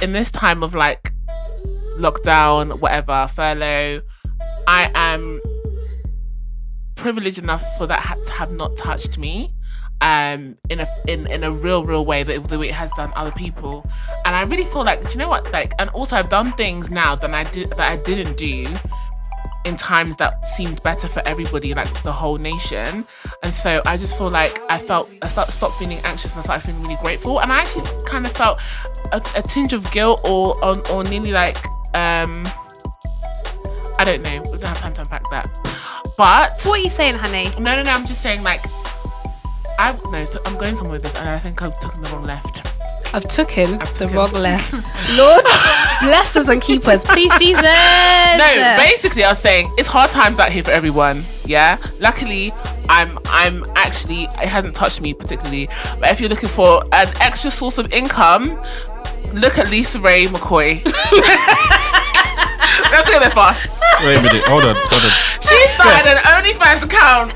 in this time of like lockdown, whatever, furlough, I am privileged enough for that to have not touched me in a real way, the way it has done other people. And I really feel like, do you know what, like, and also I've done things now that I didn't do in times that seemed better for everybody, like the whole nation. And so I just feel like I stopped feeling anxious and I started feeling really grateful. And I actually kind of felt a tinge of guilt or nearly like I don't know, we don't have time to unpack that. But what are you saying, honey? No, I'm just saying like so I'm going somewhere with this and I think I've taken the wrong left. I've taken the wrong left. Lord, bless us and keep us, please, Jesus. No, basically, I was saying it's hard times out here for everyone. Yeah. Luckily, I'm actually, it hasn't touched me particularly. But if you're looking for an extra source of income, look at Lisa Raye McCoy. Let's go there fast. Wait a minute. Hold on. She started an OnlyFans account,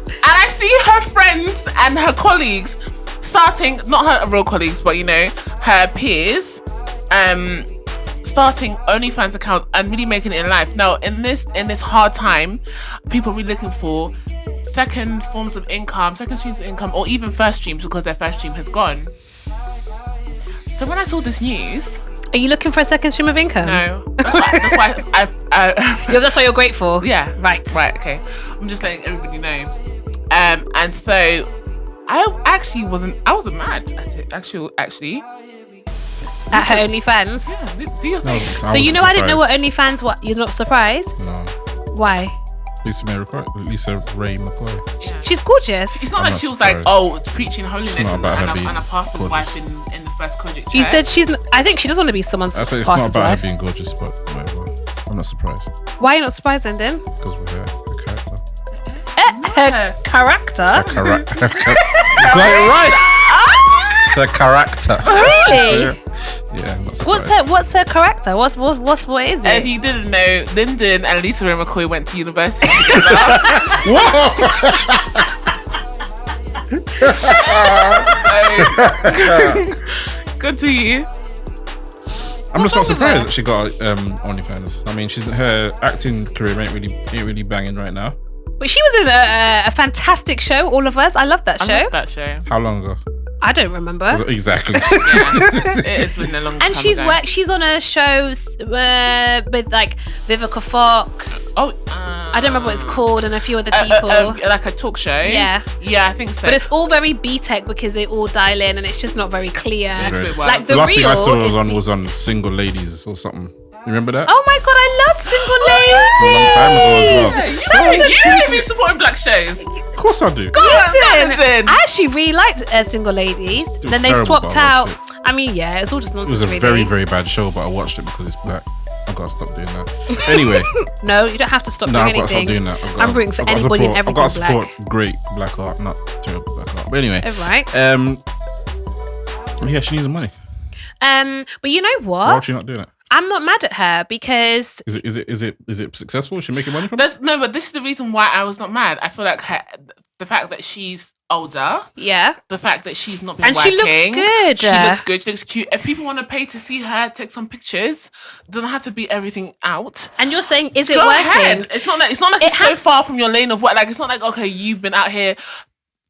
and I see her friends and her colleagues starting, not her real colleagues, but you know, her peers, starting OnlyFans account and really making it in life. Now, in this hard time, people are really looking for second streams of income, or even first streams because their first stream has gone. So when I saw this news, are you looking for a second stream of income? No, that's why that's why you're grateful. Yeah, right. Okay, I'm just letting everybody know. And so I wasn't mad at it. Actually. At her OnlyFans? Yeah, do your thing. So I didn't know what OnlyFans was. You're not surprised? No. Why? Lisa Raye McCoy. Yeah. She's gorgeous. It's not like she was like, preaching holiness and a pastor's wife in the first Kojic. She said I think she does want to be someone's pastor's wife. I said it's not about her being gorgeous, but whatever. I'm not surprised. Why are you not surprised then? Because we're her character. Her character? You got it right. Her character. Really? Yeah, I'm not surprised. What's her character? What is it? If you didn't know, Lyndon and Lisa Raye McCoy went to university together. Good to you. I'm just not surprised that she got OnlyFans. I mean, her acting career ain't really banging right now. But she was in a fantastic show, All of Us. I love that show. How long ago? I don't remember. Exactly. It's been a long time. And she's on a show with like Vivica Fox. Oh, I don't remember what it's called, and a few other people. Like a talk show. Yeah, I think so. But it's all very B-tech because they all dial in, and it's just not very clear. Like the last thing I saw was on Single Ladies or something. You remember that? Oh my god, I love Single Ladies. A long time ago as well. You don't be supporting black shows. Of course I do. I actually really liked Single Ladies. Then they swapped out. I mean, yeah, it's all just nonsense. It was a very, very bad show, but I watched it because it's black. I've got to stop doing that. Anyway. No, you don't have to stop doing anything. I've got to stop doing that. I'm rooting for anybody and everything black. I've got to support great black art, not terrible black art. But anyway. All right. Yeah, she needs the money. But you know what? Why is she not doing it? I'm not mad at her because is it successful? Is she making money from it? No, but this is the reason why I was not mad. I feel like the fact that she's older, the fact that she's not been and working, she looks good. She looks good. She looks cute. If people want to pay to see her take some pictures, it doesn't have to be everything out. And you're saying, is it Go working? ahead. It's not like it's so far from your lane of work. Like it's not like, okay, you've been out here,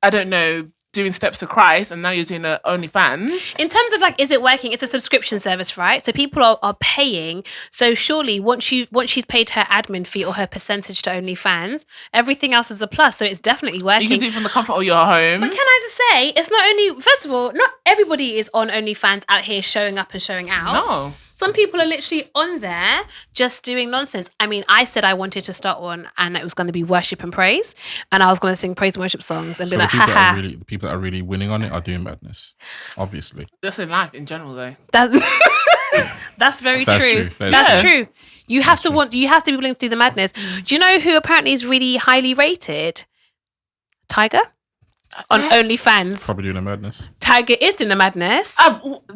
I don't know, doing steps to Christ, and now you're doing the OnlyFans. In terms of like, is it working? It's a subscription service, right? So people are paying. So surely once she's paid her admin fee or her percentage to OnlyFans, everything else is a plus. So it's definitely working. You can do it from the comfort of your home. But can I just say, it's not only, first of all, not everybody is on OnlyFans out here showing up and showing out. No. Some people are literally on there just doing nonsense. I mean, I said I wanted to start one and it was going to be worship and praise. And I was going to sing praise and worship songs and be like, haha. The people that are really winning on it are doing madness, obviously. That's in life in general, though. That's very true. That's true. You have to be willing to do the madness. Do you know who apparently is really highly rated? Tiger? On OnlyFans. Probably doing a madness. Tiger is doing a madness.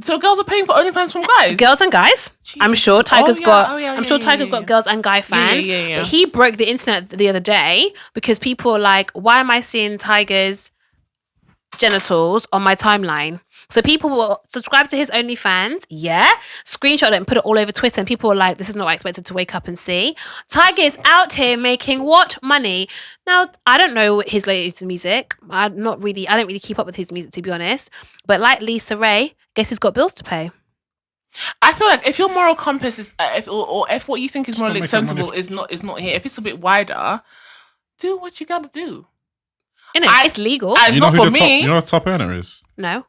So girls are paying for OnlyFans from guys? Girls and guys. Jesus. I'm sure Tiger's got girls and guy fans. Yeah. But he broke the internet the other day because people are like, why am I seeing Tiger's genitals on my timeline? So people will subscribe to his OnlyFans, screenshot it and put it all over Twitter, and people were like, this is not what I expected to wake up and see. Tiger is out here making what money? Now, I don't know his latest music. I don't really keep up with his music, to be honest. But like Lisa Raye, guess he's got bills to pay. I feel like if your moral compass is, if what you think is morally acceptable is not here, if it's a bit wider, do what you gotta do. It's legal. It's not for me. You know what the top earner is? No.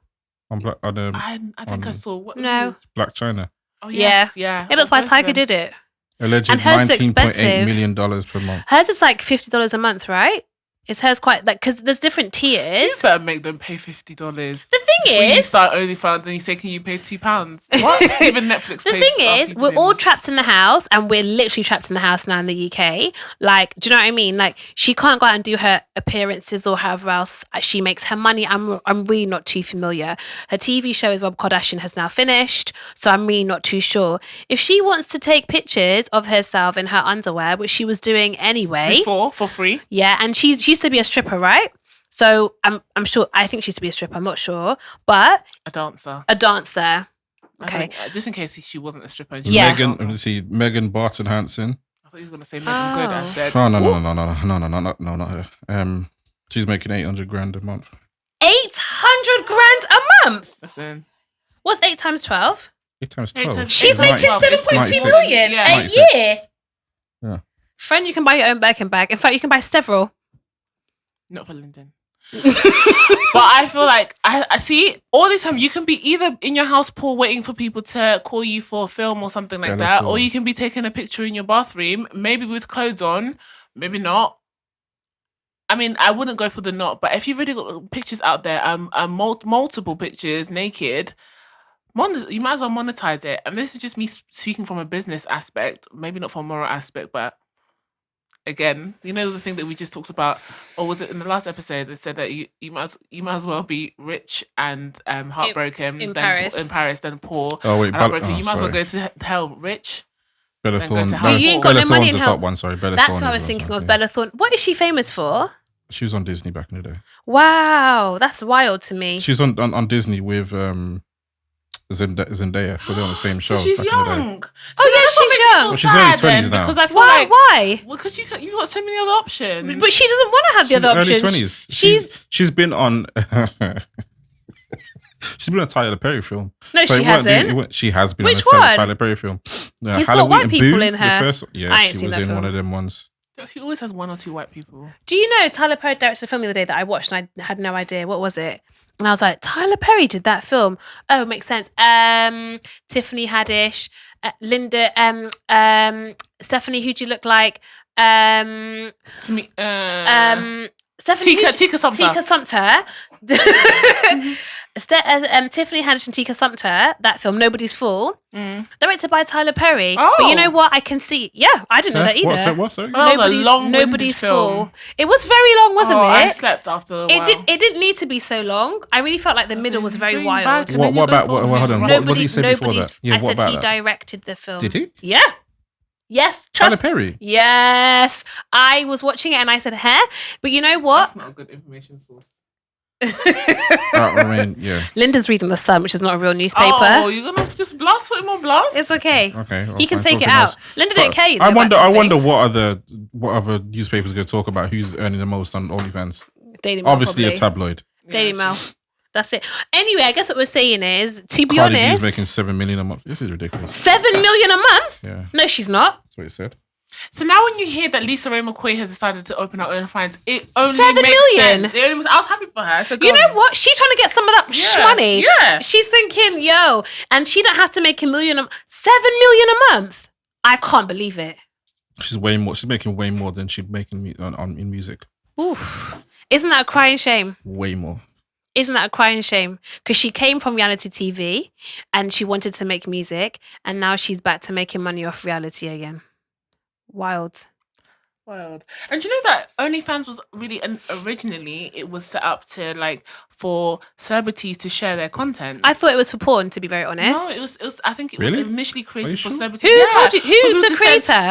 On Black. I think I saw. No. Black China. Oh yes, yeah. That's why Tiger did it. Alleged and hers is $19.8 million per month. Hers is like $50 a month, right? Is hers quite like, because there's different tiers. You better make them pay $50. The thing is, you start OnlyFans and you say, "Can you pay £2?" What? Even Netflix. The thing is, we're all trapped in the house, and we're literally trapped in the house now in the UK. Like, do you know what I mean? Like, she can't go out and do her appearances or however else she makes her money. I'm really not too familiar. Her TV show with Rob Kardashian has now finished, so I'm really not too sure. If she wants to take pictures of herself in her underwear, which she was doing anyway, before for free, and she used to be a stripper, right? So I'm sure. I think she used to be a stripper. I'm not sure, but a dancer. Okay, just in case she wasn't a stripper. Megan Barton Hansen. I thought you were gonna say Megan Good. I said, no, not her. She's making $800,000 a month. $800,000 a month. Listen, what's 8 times 12? 8 times 12. She's making 7.2 million a year. Yeah. Friend, you can buy your own Birkin bag. In fact, you can buy several. Not for Linden. But I feel like I see all this time you can be either in your house pool waiting for people to call you for a film or something like that, or you can be taking a picture in your bathroom, maybe with clothes on, maybe not. I mean, I wouldn't go for the not, but if you've already got pictures out there, multiple pictures naked, you might as well monetize it. And this is just me speaking from a business aspect, maybe not from a moral aspect, but again, you know the thing that we just talked about, or was it in the last episode that said that you might as well be rich and heartbroken in Paris than poor. Oh wait, you might as well go to hell rich. Bella Thorne. You ain't got no money in hell. Top one, sorry. Bella That's Thorne what I was thinking of. Bella Thorne. What is she famous for? She was on Disney back in the day. Wow, that's wild to me. She's on Disney with Zendaya, so they're on the same show. So she's young. She's young. Well, she's early 20s now. Because I feel why? Well, because you got so many other options. But she doesn't want to have the other options. Early 20s. She's been on. She's been on a Tyler Perry film. No, she hasn't. She has been Which on a one? Tyler Perry film. He's got white people in her. The first, she was in one of them ones. He always has one or two white people. Do you know Tyler Perry directed a film the other day that I watched and I had no idea what was it? And I was like, Tyler Perry did that film. Oh, makes sense. Tiffany Haddish, Linda, Stephanie, who do you look like? To me, Stephanie, Tika Sumpter. Tika Sumpter. Tiffany Haddish and Tika Sumpter, that film, Nobody's Fool, directed by Tyler Perry. Oh. But you know what? I can see. Yeah, I didn't know that either. What's that? Nobody's Fool. It was very long, wasn't it? I slept after a while. It didn't need to be so long. I really felt like the middle was very wild. What about? Hold on. What did he say before that? I said he directed the film. Did he? Yeah. Yes. Tyler Perry. Yes. I was watching it and I said, "Huh?" But you know what? That's not a good information source. I mean, yeah. Linda's reading The Sun, which is not a real newspaper. Oh, you're gonna just put him on blast? It's okay. Okay, well, he can take it out. Linda don't care. I wonder what other newspapers are going to talk about who's earning the most on OnlyFans. Daily Mail, obviously probably. A tabloid. Daily Mail. That's it. Anyway, I guess what we're saying is, to be Cardi honest, B's making $7 million a month. This is ridiculous. $7 million a month? Yeah. No, she's not. That's what he said. So now when you hear that Lisa Raye McCoy has decided to open her OnlyFans, it only $7 makes million. sense. I was happy for her. So you know what? She's trying to get some of that money. Yeah. She's thinking, yo, and she don't have to make $1 million. $7 million a month. I can't believe it. She's way more. She's making way more than she'd make in music. Oof. Isn't that a crying shame? Way more. Isn't that a crying shame? Because she came from reality TV and she wanted to make music, and now she's back to making money off reality again. Wild. And you know that OnlyFans was really, originally it was set up to like for celebrities to share their content. I thought it was for porn, to be very honest. No, it was. I think it Really? was initially created for sure? celebrities. Who told you? Who's the creator?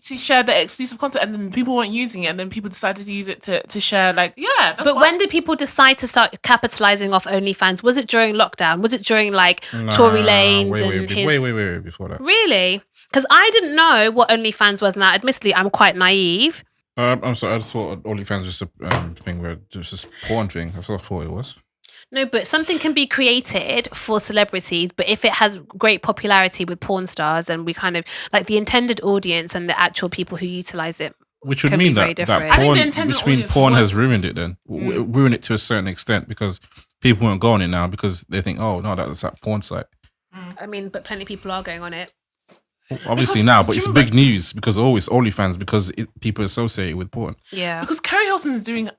To share their exclusive content, and then people weren't using it, and then people decided to use it to share. Like, yeah. But when did people decide to start capitalizing off OnlyFans? Was it during lockdown? Was it during like Tory Lanes way before that? Really? Because I didn't know what OnlyFans was. Now, admittedly, I'm quite naive. I'm sorry. I just thought OnlyFans was just a thing where just a porn thing. That's what I thought it was. No, but something can be created for celebrities, but if it has great popularity with porn stars, and we kind of like the intended audience and the actual people who utilize it, which would mean that porn has ruined it. Then ruined it to a certain extent because people won't go on it now because they think, oh no, that's that porn site. I mean, but plenty of people are going on it. Obviously now, but it's big news because it's OnlyFans because people associate it with porn. Yeah, because Kerry Hilson is doing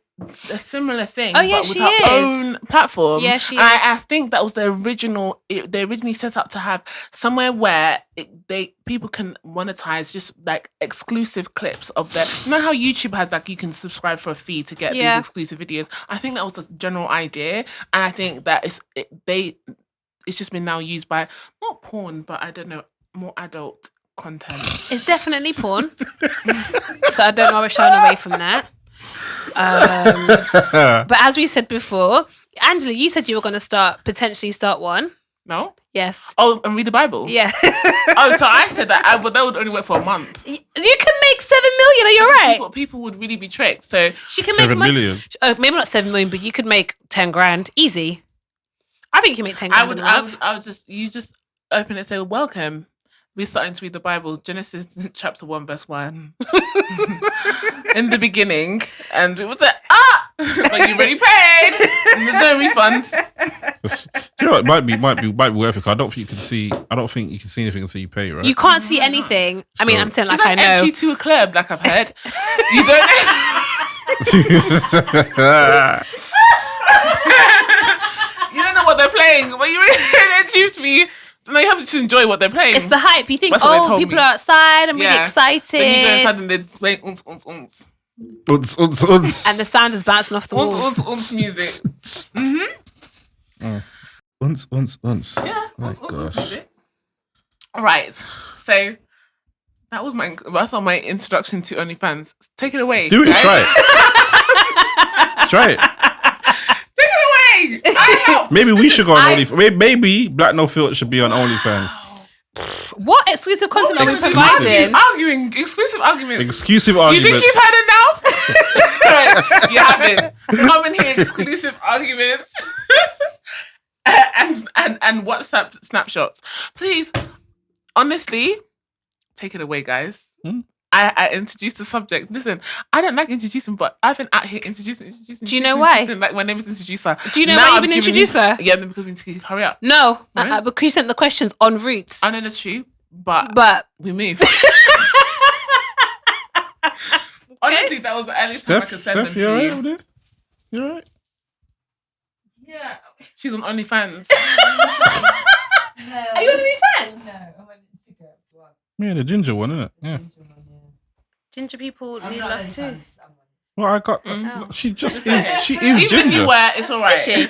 a similar thing, but with her own platform. Yeah, she is. I think that was the original. They originally set up to have somewhere where people can monetize just like exclusive clips of their. You know how YouTube has like you can subscribe for a fee to get these exclusive videos. I think that was the general idea, and I think that it's just been now used by not porn, but I don't know, more adult content. It's definitely porn. So I don't know why we're shying away from that. But as we said before, Angela, you said you were going to potentially start one. No? Yes. Oh, and read the Bible? Yeah. Oh, so I said that, but that would only work for a month. You can make 7 million, are you right? People would really be tricked. So she can 7 million. Oh, maybe not 7 million, but you could make 10 grand. Easy. I think you can make 10 grand. I would just open it and say, welcome. We're starting to read the Bible, Genesis chapter 1, verse 1. In the beginning, and it was like, but you already paid. And there's no refunds. You know, it might be worth it. I don't think you can see anything until you pay, right? You can't see anything. I mean, I'm saying like I know. Entry to a club, like I've heard. You don't. You don't know what they're playing, but you really achieved me. So now you have to enjoy what they're playing. It's the hype. You think, people are outside. I'm really excited. Then you go inside and they're playing uns. And the sound is bouncing off the walls. Uns music. Uns. Yeah. My gosh. All right. So that's all my introduction to OnlyFans. Take it away. Do it. Guys. Try it. Try it. Maybe we should go on OnlyFans. Maybe Black No Filter should be on OnlyFans. What exclusive content are we providing? Exclusive arguments. Exclusive arguments. Do you think you've had enough? You haven't. Come and hear exclusive arguments and WhatsApp snapshots. Please, honestly, take it away, guys. I introduced the subject. Listen, I don't like introducing, but I've been out here introducing. Do you know why? Like my name is Introducer. Do you know why you've been Introducer? Yeah, because we need to hurry up. No, because you sent the questions en route. I know that's true, but we move. Honestly, that was the earliest time I could send them to you. You alright with it? You alright? Yeah. She's on OnlyFans. Are you on OnlyFans? No, I'm on Instagram. Yeah, the ginger one, isn't it? Yeah. Ginger people need love too. Well, I got. She just is. She is ginger. Even if you were, it's alright. Is she?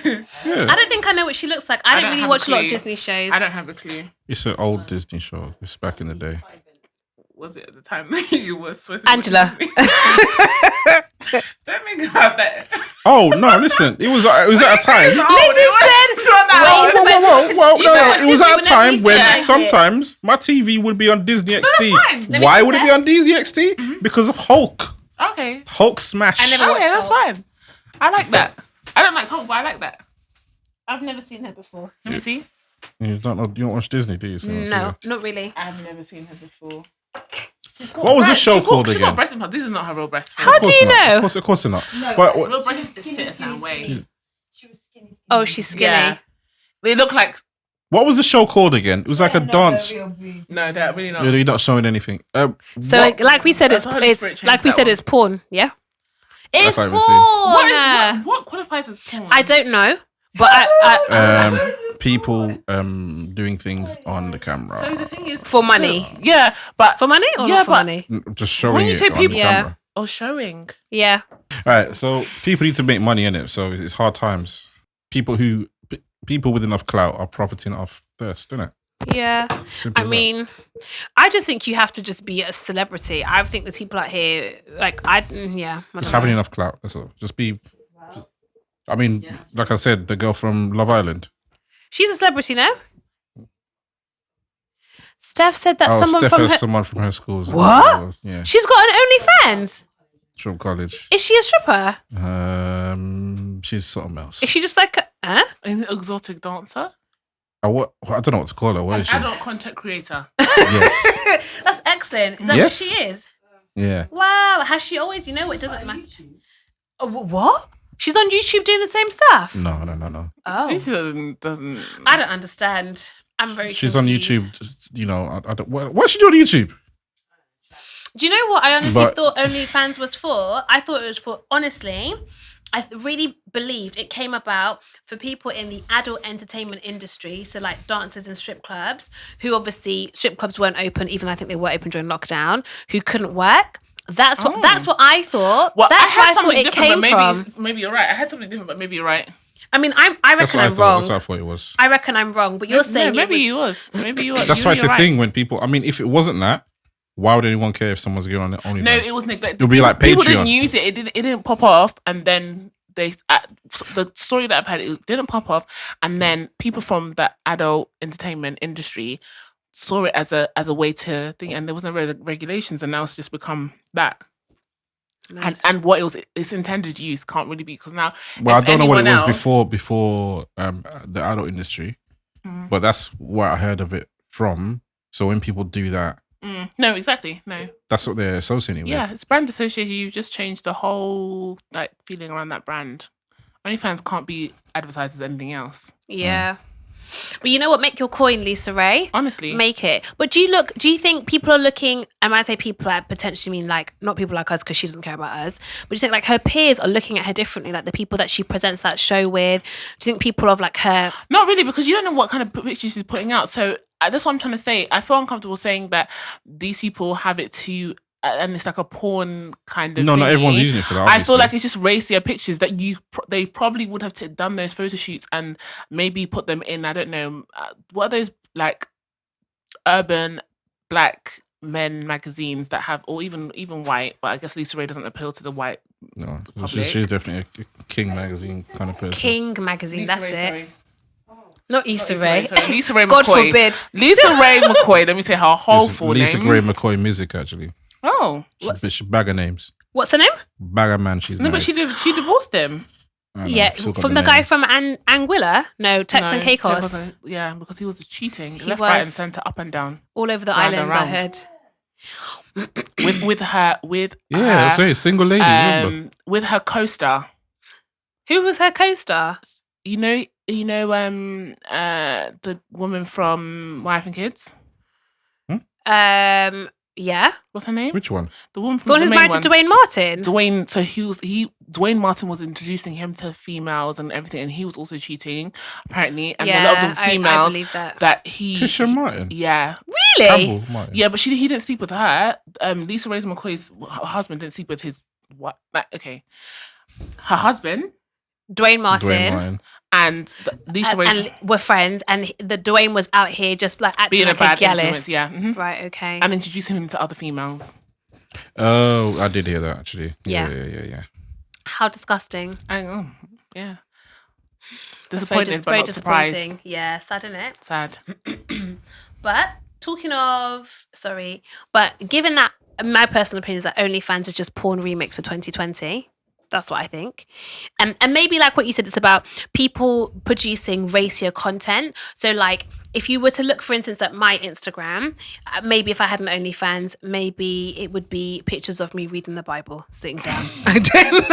Yeah. I don't think I know what she looks like. I don't really watch a lot of Disney shows. I don't have a clue. It's an old Disney show. It's back in the day. Was it at the time that you were supposed to Angela? Don't make about that. Oh no! Listen, it was at a time. It was at a time when sometimes my TV would be on Disney XD. Why would it be on Disney XD? Because of Hulk. Okay. Hulk smash. I never watched that's fine. I like that. I don't like Hulk, but I like that. I've never seen her before. Let me see. You don't watch Disney, do you? No, not really. I've never seen her before. What was the show called again? She's got breast implants. This is not her real breast. How do you know? Of course not. No, but real breast is sit a certain way. She was skinny. Oh, she's skinny. Yeah. They look like. What was the show called again? It was like a dance. No, they're really not. You're not showing anything. So, like we said, it's porn. Yeah, it's porn. What qualifies as porn? I don't know, but people doing things on the camera. So the thing is, for money. Yeah, but for money or not for money? Just showing when you say it people, on the camera. Or showing. Yeah. All right, so people need to make money in it, so it's hard times. people with enough clout are profiting off thirst, isn't it? Yeah. Simple I as mean, I just think you have to just be a celebrity. I think the people out here, like, just having enough clout. That's all. Just be. I mean, like I said, the girl from Love Island. She's a celebrity now. Steph said that someone from her school. What? Yeah. She's got an OnlyFans. From college. Is she a stripper? She's something else. Is she just like an exotic dancer? I don't know what to call her. What is she? Adult content creator. Yes. That's excellent. Is that what she is? Yeah. Wow. Has she always? You know what? It doesn't matter. What? She's on YouTube doing the same stuff? No. Oh. She doesn't. I don't understand. I'm very She's confused. on YouTube. You know, I don't. What's she doing on YouTube? Do you know what I honestly thought OnlyFans was for? I thought it was for, honestly, I really believed it came about for people in the adult entertainment industry, so like dancers and strip clubs, who obviously strip clubs weren't open, even though I think they were open during lockdown, who couldn't work. That's what I thought. Well, that's where I thought it came from. Maybe you're right. I had something different, but maybe you're right. I mean, I reckon I'm wrong. That's what I thought it was. I reckon I'm wrong, but you're saying maybe you was. That's why it's a thing when people. I mean, if it wasn't that, why would anyone care if someone's going on OnlyFans? No, it was neglected. It would be like Patreon. People didn't use it. It didn't pop off, and then the story that I've had, it didn't pop off, and then people from the adult entertainment industry saw it as a way to think, and there was no regulations, and now it's just become that. Nice. And what its intended use can't really be, because now. Well, I don't know what it was before the adult industry, but that's where I heard of it from. So when people do that. No, exactly. No. That's what they're associating with. Yeah, it's brand association. You've just changed the whole feeling around that brand. OnlyFans can't be advertised as anything else. Yeah. But you know what? Make your coin, Lisa Raye. Honestly. Make it. But do you think people are looking, and when I say people, I potentially mean like, not people like us because she doesn't care about us, but do you think like her peers are looking at her differently, like the people that she presents that show with? Do you think people of like her? Not really, because you don't know what kind of pictures she's putting out. So that's what I'm trying to say. I feel uncomfortable saying that these people have it to... and it's like a porn kind of. No, not everyone's using it for that. Obviously. I feel like it's just racier pictures that they probably would have done those photo shoots and maybe put them in. I don't know, what are those like urban black men magazines that have, or even white. But I guess Lisa Raye doesn't appeal to the white. No, she's definitely a King magazine kind of person. King magazine, Lisa that's Raye, it. sorry. Not Issa Rae. Lisa Raye McCoy. God forbid. Lisa Raye McCoy. Let me say her whole full name. Lisa Raye McCoy Music, actually. Oh, she bagger names. What's her name? Bagger man. She's married. But she divorced him. Yeah, from the guy from Anguilla. No, Tex and Caicos. Yeah, because he was cheating. Left, right, and centre, up and down, all over the islands. I heard. with her. Yeah, I'm single ladies. Remember? With her co-star. Who was her co-star? You know, the woman from Wife and Kids. Yeah. What's her name? Which one? The woman from the one who's married to Dwayne Martin. Dwayne. So Dwayne Martin was introducing him to females and everything, and he was also cheating apparently. And a lot of the females I believe that he Tisha Martin. Yeah. Really? Campbell Martin. Yeah, but he didn't sleep with her. Lisa Raye McCoy's husband didn't sleep with his what? Okay, her husband, Dwayne Martin. And Lisa Raye and we're friends, and the Dwayne was out here just like acting being like a bad gallus. influence, yeah. Mm-hmm. Right, okay. And introducing him to other females. Oh, I did hear that actually. Yeah. How disgusting. I know. Yeah. Disappointed, but not surprised. Yeah, sad, isn't it? Sad. But talking of, but given that, my personal opinion is that OnlyFans is just porn remix for 2020. That's what I think. And maybe like what you said, it's about people producing racier content. So like if you were to look, for instance, at my Instagram, maybe if I had an OnlyFans, maybe it would be pictures of me reading the Bible, sitting down. I don't know.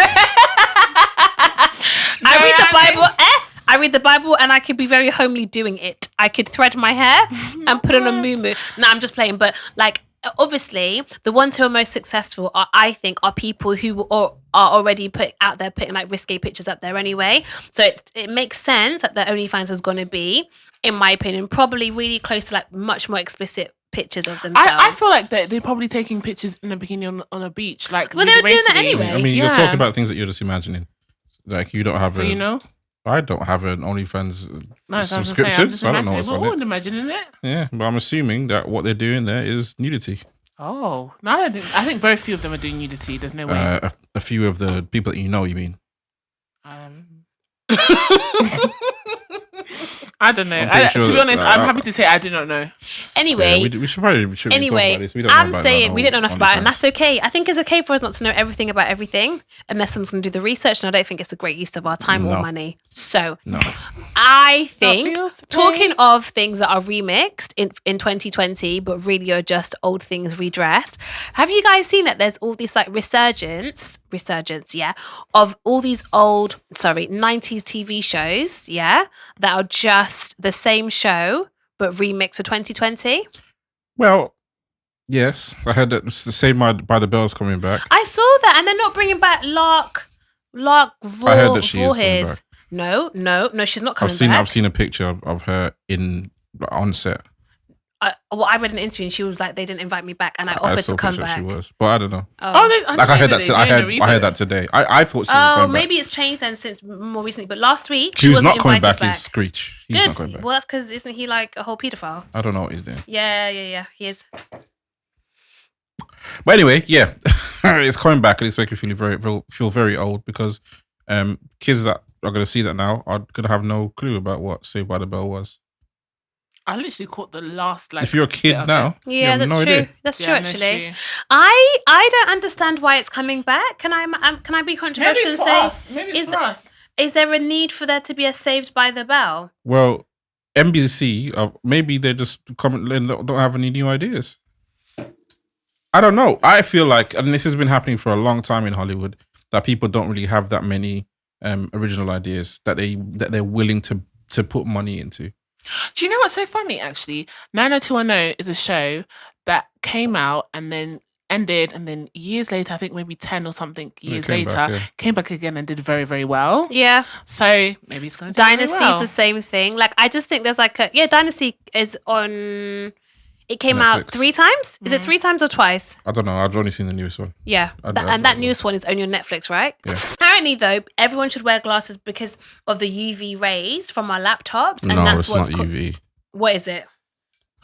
I read the Bible and I could be very homely doing it. I could thread my hair and put on a muumuu. No, I'm just playing. But like, obviously, the ones who are most successful I think are people who are already putting like risque pictures up there anyway. So it makes sense that the OnlyFans is going to be, in my opinion, probably really close to like much more explicit pictures of themselves. I feel like they're probably taking pictures in a bikini on a beach. Like, well, they were doing that anyway. I mean, you're talking about things that you're just imagining. Like you don't have. So you know. I don't have an OnlyFans No, subscription, so I don't know what's on We're all it. imagining it. Yeah, but I'm assuming that what they're doing there is nudity. Oh, no, I think very few of them are doing nudity. There's no way. A few of the people that you mean? I don't know. Sure to be honest, I'm happy to say I do not know. Anyway, we should probably talk about this. I'm saying we don't know enough about it, and that's okay. I think it's okay for us not to know everything about everything unless someone's going to do the research, and I don't think it's a great use of our time or money. So, I think, talking of things that are remixed in 2020, but really are just old things redressed, have you guys seen that there's all this like resurgence, of all these old, 90s TV shows, that are just the same show, but remixed for 2020? Well, yes. I heard that Saved by the Bell's coming back. I saw that, and they're not bringing back Lark I heard that she is coming back. No, she's not coming back. I've seen a picture of her on set. I read an interview and she was like, they didn't invite me back, and I offered to come back. She was, but I don't know. I heard that. I heard that today. I thought she was coming back. Maybe it's changed then since more recently. But last week, she was not coming back. Is Screech. He's Good. Not coming back. Well, that's because isn't he like a whole paedophile? I don't know what he's doing. Yeah. He is. But anyway, yeah, it's coming back, and it's making me feel very old because kids that are going to see that now are going to have no clue about what Saved by the Bell was. I literally caught the last if you're a kid now, yeah, that's no true. idea. That's true. Actually, I don't understand why it's coming back. Can I be controversial and say maybe it's for us? Is there a need for there to be a Saved by the Bell? Well, NBC, maybe they just don't have any new ideas. I don't know. I feel like, and this has been happening for a long time in Hollywood, that people don't really have that many original ideas that they're willing to put money into. Do you know what's so funny, actually? 90210 is a show that came out and then ended, and then years later, I think maybe 10 or something years later, came back again and did very, very well. Yeah. So maybe it's going to do Dynasty very well. is the same thing. Like, I just think there's like Dynasty is on... It came Netflix. out 3 times? Is it 3 times or twice? I don't know. I've only seen the newest one. Yeah. That newest one is only on Netflix, right? Yeah. Apparently, though, everyone should wear glasses because of the UV rays from our laptops. And it's not UV. What is it?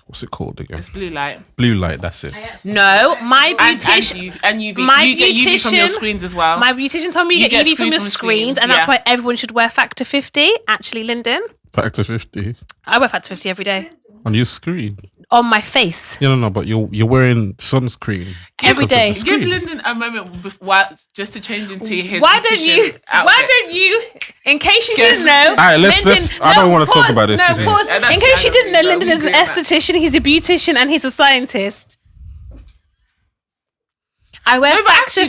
What's it called again? It's blue light. Blue light, that's it. No, my beautician... And UV. You get UV from your screens as well. My beautician told me you get UV from your screens, and that's why everyone should wear Factor 50. Actually, Lyndon. Factor 50? I wear Factor 50 every day. On your screen? On my face. No, but you're wearing sunscreen every day. Give Lyndon a moment just to change into his. Why don't you? In case you didn't know. All right, let's. I don't want to talk about this. No, pause. In case you didn't know, Lyndon is an esthetician. He's a beautician and he's a scientist. I wear Factor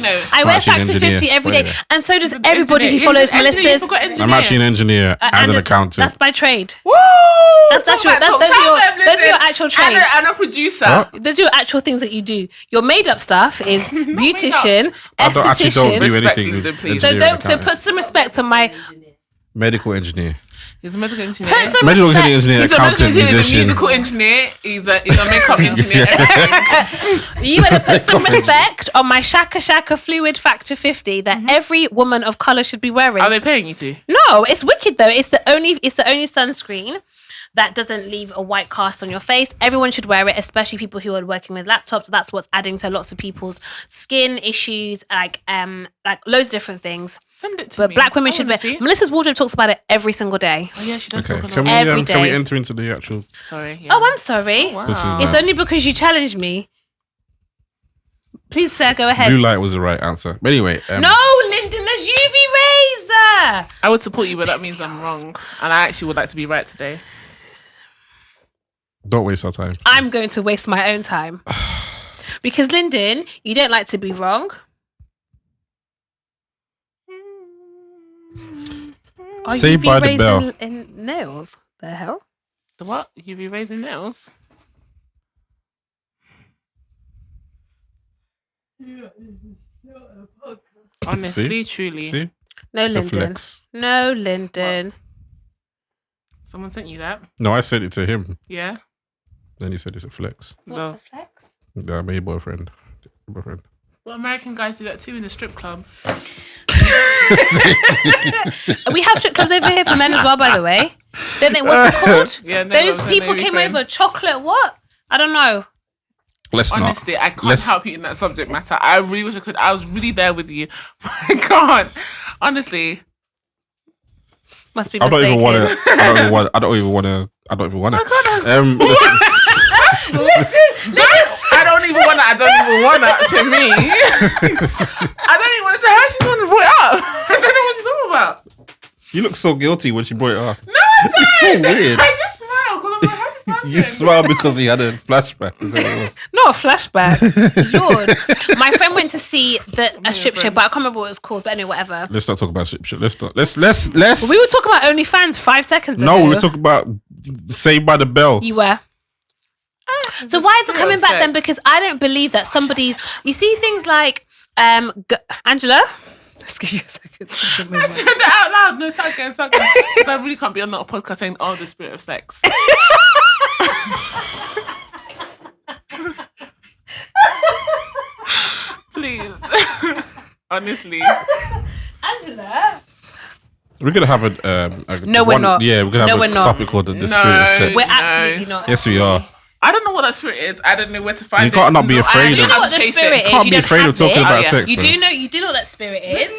50 every day, and so does everybody who follows Melissa's. I'm actually an engineer and an accountant. That's by trade. Woo! Those are your actual trades. And a producer. What? Those are your actual things that you do. Your made up stuff is beautician, I actually don't do esthetician. anything with engineering. So put some respect on my medical engineer. He's a medical engineer. Put some Medical respect. engineer, He's accountant, He's a musician. musical engineer. He's a makeup engineer. You better put some respect on my Shaka Fluid Factor 50 that every woman of colour should be wearing. Are they paying you to? No, it's wicked though. It's the only sunscreen that doesn't leave a white cast on your face. Everyone should wear it, especially people who are working with laptops. That's what's adding to lots of people's skin issues, like loads of different things. Send it to But me. black women should wear. Melissa's wardrobe talks about it every single day. Oh yeah, she does Okay, talk can about we, every can we day. enter into the actual... Sorry. Yeah. Oh, I'm sorry. Wow. This is It's mad. only because you challenged me. Please, sir, go ahead. Blue light was the right answer. But anyway... No, Lyndon, there's UV rays. I would support you, but that means I'm wrong. And I actually would like to be right today. Don't waste our time. I'm going to waste my own time. Because, Lyndon, you don't like to be wrong. Saved by the Bell. In nails? The hell? The what? You be raising nails? Honestly, truly. See? No, It's a Lyndon. flex. No, Lyndon. Someone sent you that? No, I said it to him. Yeah? Then he said it's a flex. What's No. the flex? Yeah, my boyfriend. Well, American guys do that too in the strip club. We have strip clubs over here for men as well, by the way. Then it what's it called? Yeah, no, Those no, people no, came refrain. over. Chocolate what? I don't know. Honestly, I can't help you in that subject matter. I really wish I could. I was really there with you. I can't. Honestly. Must be I don't mistaken. even want to. I don't even want to. I don't even listen. I don't even want to. To me. I don't even want to her. She's the one who brought it up. I don't know what she's talking about. You look so guilty when she brought it up. No, I don't. It's so weird. I just smile because I'm a happy person. You smiled because he had a flashback. Is that what it was? Not a flashback. Lord. My friend went to see a strip show, but I can't remember what it was called. But anyway, whatever. Let's not talk about strip shit. Let's. We were talking about OnlyFans 5 seconds ago. No, we were talking about Saved by the Bell. You were. So why is it coming back then? Because I don't believe that somebody. You see things like Angela. Let's give you a second. I said that out loud. No, start again. Because I really can't be on that podcast saying, "Oh, the spirit of sex." Please, honestly. Angela. We're gonna have a No, we're not. Yeah, we're gonna have No, a we're not. topic called the spirit of sex. We're absolutely not. Yes, we are. I don't know what that spirit is. I don't know where to find it. You can't not be afraid Do you of. know what the chase spirit it. is? Can't You be don't afraid of have talking it. about yeah. sex. You bro. do know. You do know what that spirit is.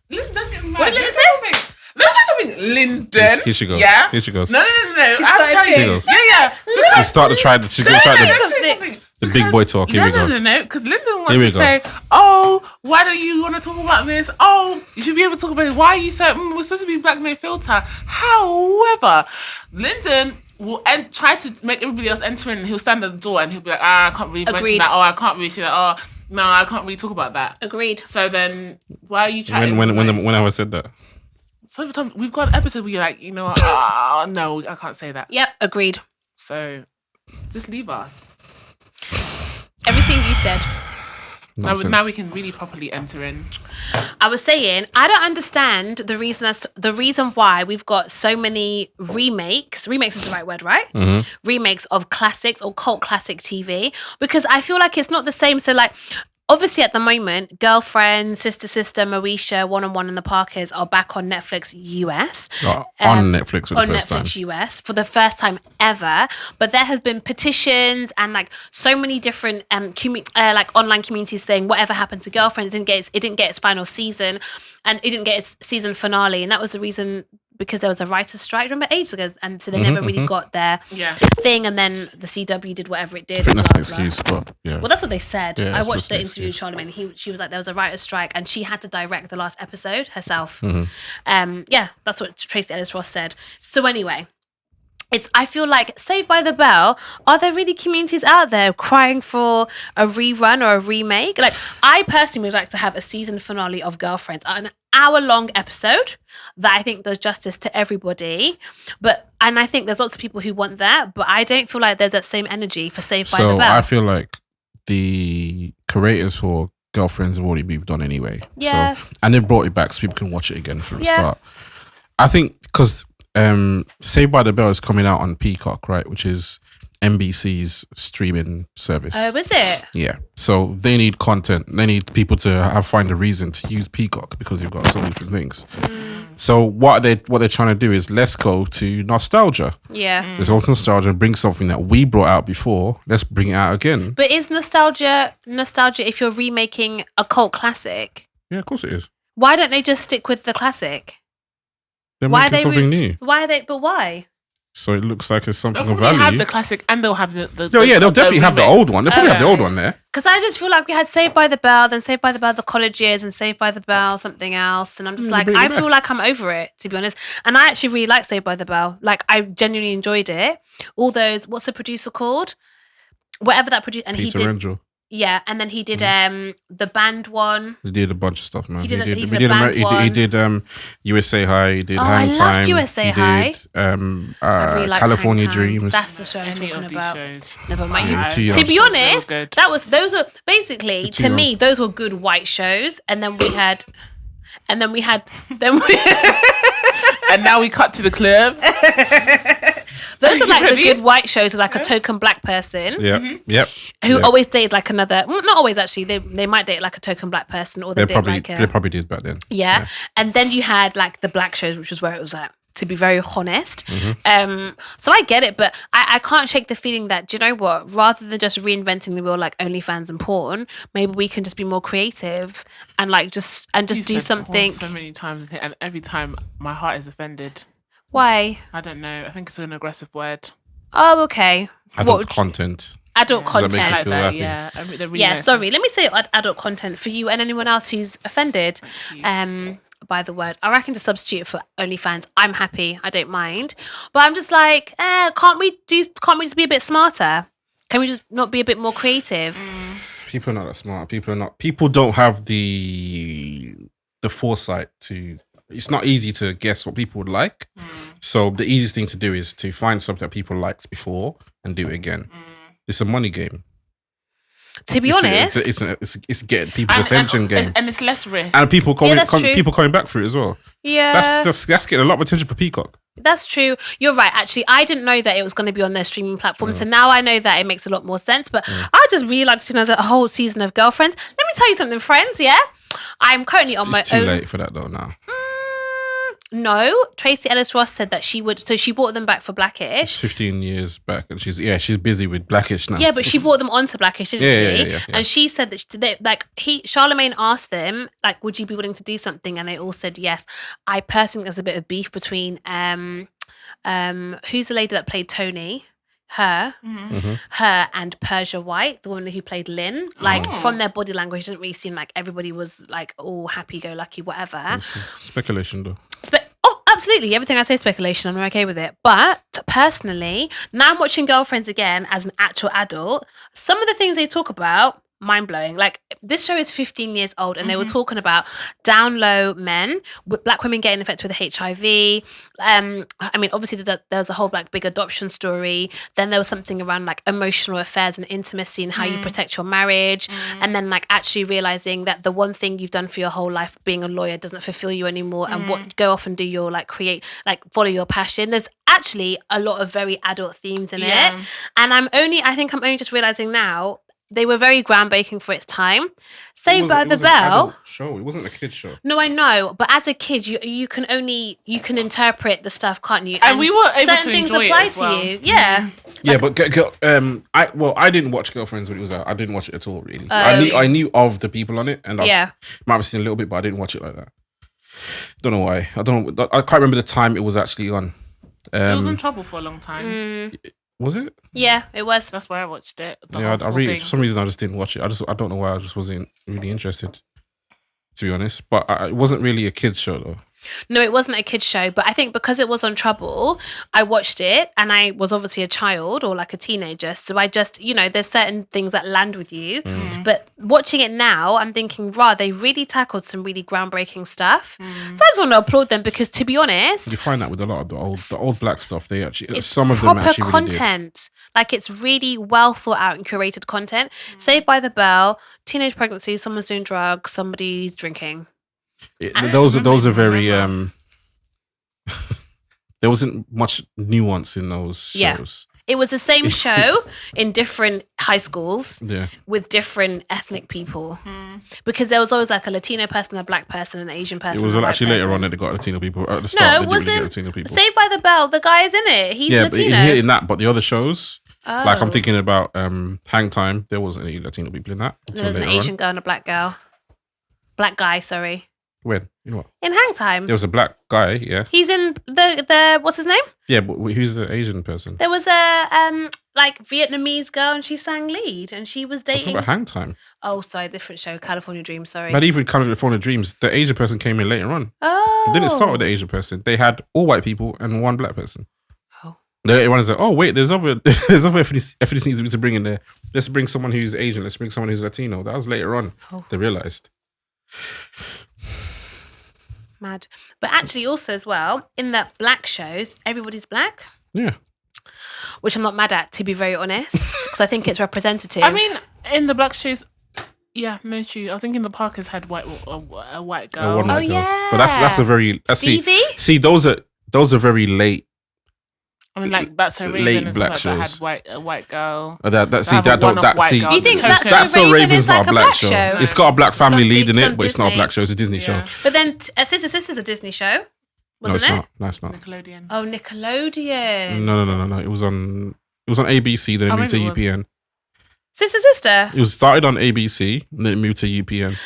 Listen, don't get mad. What did Let me Lyndon say something. Let me say something. Lyndon. Here she goes. Yeah. Here she goes. No. She I'll started tell here. you. goes. Yeah. You start to try. She's gonna try the big boy talk. Here we go. No. Because Lyndon wants Here we to go. say, "Oh, why don't you want to talk about this? Oh, you should be able to talk about it. Why are you so? We're supposed to be black no filter." However, Lyndon will try to make everybody else enter in, and he'll stand at the door and he'll be like, "I can't really mention Agreed. that. Oh, I can't really say that. Oh, no, I can't really talk about that." Agreed. So then, why are you chatting? When have I said that? So every time we've got an episode where you're like, you know, what? No, I can't say that. Yep. Agreed. So just leave us. Everything you said. Nonsense. Now we can really properly enter in. I was saying, I don't understand the reason why we've got so many remakes. Remakes is the right word, right? Mm-hmm. Remakes of classics or cult classic TV, because I feel like it's not the same. So like, obviously at the moment, Girlfriend, Sister, Moesha, One on One and the Parkers are back on Netflix US. On Netflix for the On first time. Netflix US for the first time ever. But there have been petitions and like so many different like online communities saying whatever happened to Girlfriend, it didn't get its final season, and it didn't get its season finale, and that was the reason. Because there was a writer's strike, remember, ages ago, and so they never really got their thing, and then the CW did whatever it did. I think that's blah, an excuse, but yeah. Well, that's what they said. Yeah, I it's watched the supposed to be interview with Charlamagne. She was like, there was a writer's strike, and she had to direct the last episode herself. Mm-hmm. Yeah, that's what Tracy Ellis Ross said. So anyway, I feel like Saved by the Bell, are there really communities out there crying for a rerun or a remake? Like, I personally would like to have a season finale of Girlfriends, an hour-long episode that I think does justice to everybody. And I think there's lots of people who want that, but I don't feel like there's that same energy for Saved by the Bell. So I feel like the creators for Girlfriends have already moved on anyway. Yeah. So, and they've brought it back so people can watch it again from the Yeah. start. I think because Saved by the Bell is coming out on Peacock, right? Which is NBC's streaming service. Oh, is it? Yeah. So they need content. They need people to find a reason to use Peacock because you've got so many different things. So what they're trying to do is let's go to nostalgia. Yeah. There's also nostalgia and bring something that we brought out before. Let's bring it out again. But is nostalgia if you're remaking a cult classic? Yeah, of course it is. Why don't they just stick with the classic? They're Why making they something new. But why? So it looks like it's something They'll of probably have value. the classic and they'll have the They'll definitely have the remake. old one. They'll probably have the old one there. Because I just feel like we had Saved by the Bell, then Saved by the Bell the college years, and Saved by the Bell something else, and I'm just like, bring it I back. feel like I'm over it, to be honest. And I actually really like Saved by the Bell. Like, I genuinely enjoyed it. All those, what's the producer called? Whatever that producer, and Peter he did. Angel. Yeah, and then he did the band one. He did a bunch of stuff, man. He did a band He did USA High. He did Oh, Hang I loved Time. USA he High. did I really liked California Hang Time. Dreams. That's the show I'm Any talking of these about. shows. Never mind. Yeah, too young. To be honest, They were good. those were basically too to young. me those were good white shows, and then we had. And then we And now we cut to the club. Those are like the good white shows with like a token black person. Yep. Who always dated like another, well, not always actually, they might date like a token black person, or they probably did back then. Yeah. And then you had like the black shows, which was where it was at, to be very honest. So I get it, but I can't shake the feeling that, do you know what, rather than just reinventing the wheel like OnlyFans and porn, maybe we can just be more creative and like just do something. So many times, and every time my heart is offended. Why? I don't know. I think it's an aggressive word. Oh, okay. Adult content. Adult content. Like that, yeah. Really yeah, sorry. Let me say adult content for you and anyone else who's offended by the word. I reckon to substitute it for OnlyFans. I'm happy. I don't mind. But I'm just like, can't we just be a bit smarter? Can we just not be a bit more creative? People are not that smart. People don't have the foresight to. It's not easy to guess what people would like. So the easiest thing to do is to find something that people liked before and do it again. It's a money game. To be honest, it's getting people's attention game, and it's less risk. And people coming back for it as well. Yeah, that's getting a lot of attention for Peacock. That's true. You're right. Actually, I didn't know that it was going to be on their streaming platform. So now I know that it makes a lot more sense. But I just really like to know the whole season of Girlfriends. Let me tell you something, friends. Yeah, I'm currently on my own. It's too late for that though now. No, Tracy Ellis Ross said that she would. So she brought them back for Blackish. It's 15 years back, and she's busy with Blackish now. Yeah, but she brought them onto Blackish, didn't she? Yeah. And she said that Charlemagne asked them, like, would you be willing to do something? And they all said yes. I personally think there's a bit of beef between who's the lady that played Tony? Her and Persia White, the woman who played Lynn. Like from their body language, it didn't really seem like everybody was like all happy-go-lucky, whatever. It's speculation though. Absolutely. Everything I say is speculation. I'm okay with it. But personally, now I'm watching Girlfriends again as an actual adult. Some of the things they talk about, mind-blowing. Like, this show is 15 years old and they were talking about down low men, with black women getting infected with HIV. I mean, obviously there was a whole like big adoption story. Then there was something around like emotional affairs and intimacy and how you protect your marriage. And then like actually realizing that the one thing you've done for your whole life, being a lawyer, doesn't fulfill you anymore, and go off and do your like follow your passion. There's actually a lot of very adult themes in it. And I think I'm only just realizing now, they were very groundbreaking for its time. Saved by the Bell. Show. It wasn't a kid's show. No, I know, but as a kid, you can interpret the stuff, can't you? And we were able certain to things enjoy apply it as well. to you. Yeah. Yeah, but I didn't watch Girlfriends when it was out. I didn't watch it at all, really. I knew of the people on it, and I might have seen a little bit, but I didn't watch it like that. Don't know why. I can't remember the time it was actually on. It was in trouble for a long time. Was it? Yeah, it was. That's why I watched it. For some reason I just didn't watch it. I don't know why. I just wasn't really interested, to be honest. But it wasn't really a kids show though. No, it wasn't a kid's show, but I think because it was on Trouble, I watched it, and I was obviously a child or like a teenager, so I just, there's certain things that land with you. But watching it now, I'm thinking, they really tackled some really groundbreaking stuff. So I just want to applaud them, because to be honest, you find that with a lot of the old black stuff, they actually it's some of them actually proper really content. did. Like, it's really well thought out and curated content. Saved by the Bell, teenage pregnancy, someone's doing drugs, somebody's drinking. Those are very there wasn't much nuance in those shows. It was the same show in different high schools with different ethnic people, because there was always like a Latino person, a black person, an Asian person. It was actually later on that they got Latino people. At the start, they didn't really get Latino people. Saved by the Bell, the guy is in it. He's Latino. But in that, but the other shows, like I'm thinking about Hang Time, there wasn't any Latino people in that. There was an Asian girl and a black girl. Black guy, sorry. When? You know what? In Hang Time. There was a black guy, yeah. He's in the what's his name? Yeah, but who's the Asian person? There was a like Vietnamese girl, and she sang lead, and she was dating. Talking about Hang Time. Oh, sorry, different show, California Dreams. Sorry. But even California Dreams, the Asian person came in later on. Oh. It didn't start with the Asian person. They had all white people and one black person. Oh. Everyone is like, oh wait, there's other ethnicities to bring in there. Let's bring someone who's Asian. Let's bring someone who's Latino. That was later on. They realized. Mad. But actually also as well, in the black shows, everybody's black. Yeah. Which I'm not mad at, to be very honest, because I think it's representative. I mean, in the black shows, yeah, no true. I think in the Parkers had a white girl. One white girl. Yeah. But that's a very... Stevie? See, those are very late I mean, like That's So Raven late and black stuff like shows. that had a white girl. See. You think That's So That's So Raven Raven's is like not a a black black show. show? It's got a black family on lead in Di- it, on but it's not a Disney. black show. It's a Disney show. But then Sister Sister's a Disney show, No, wasn't it's it? not. No, it's not. Nickelodeon. Oh, Nickelodeon. No. It was on ABC. Then it moved to maybe it was. UPN. Sister. It was started on ABC, and then it moved to UPN.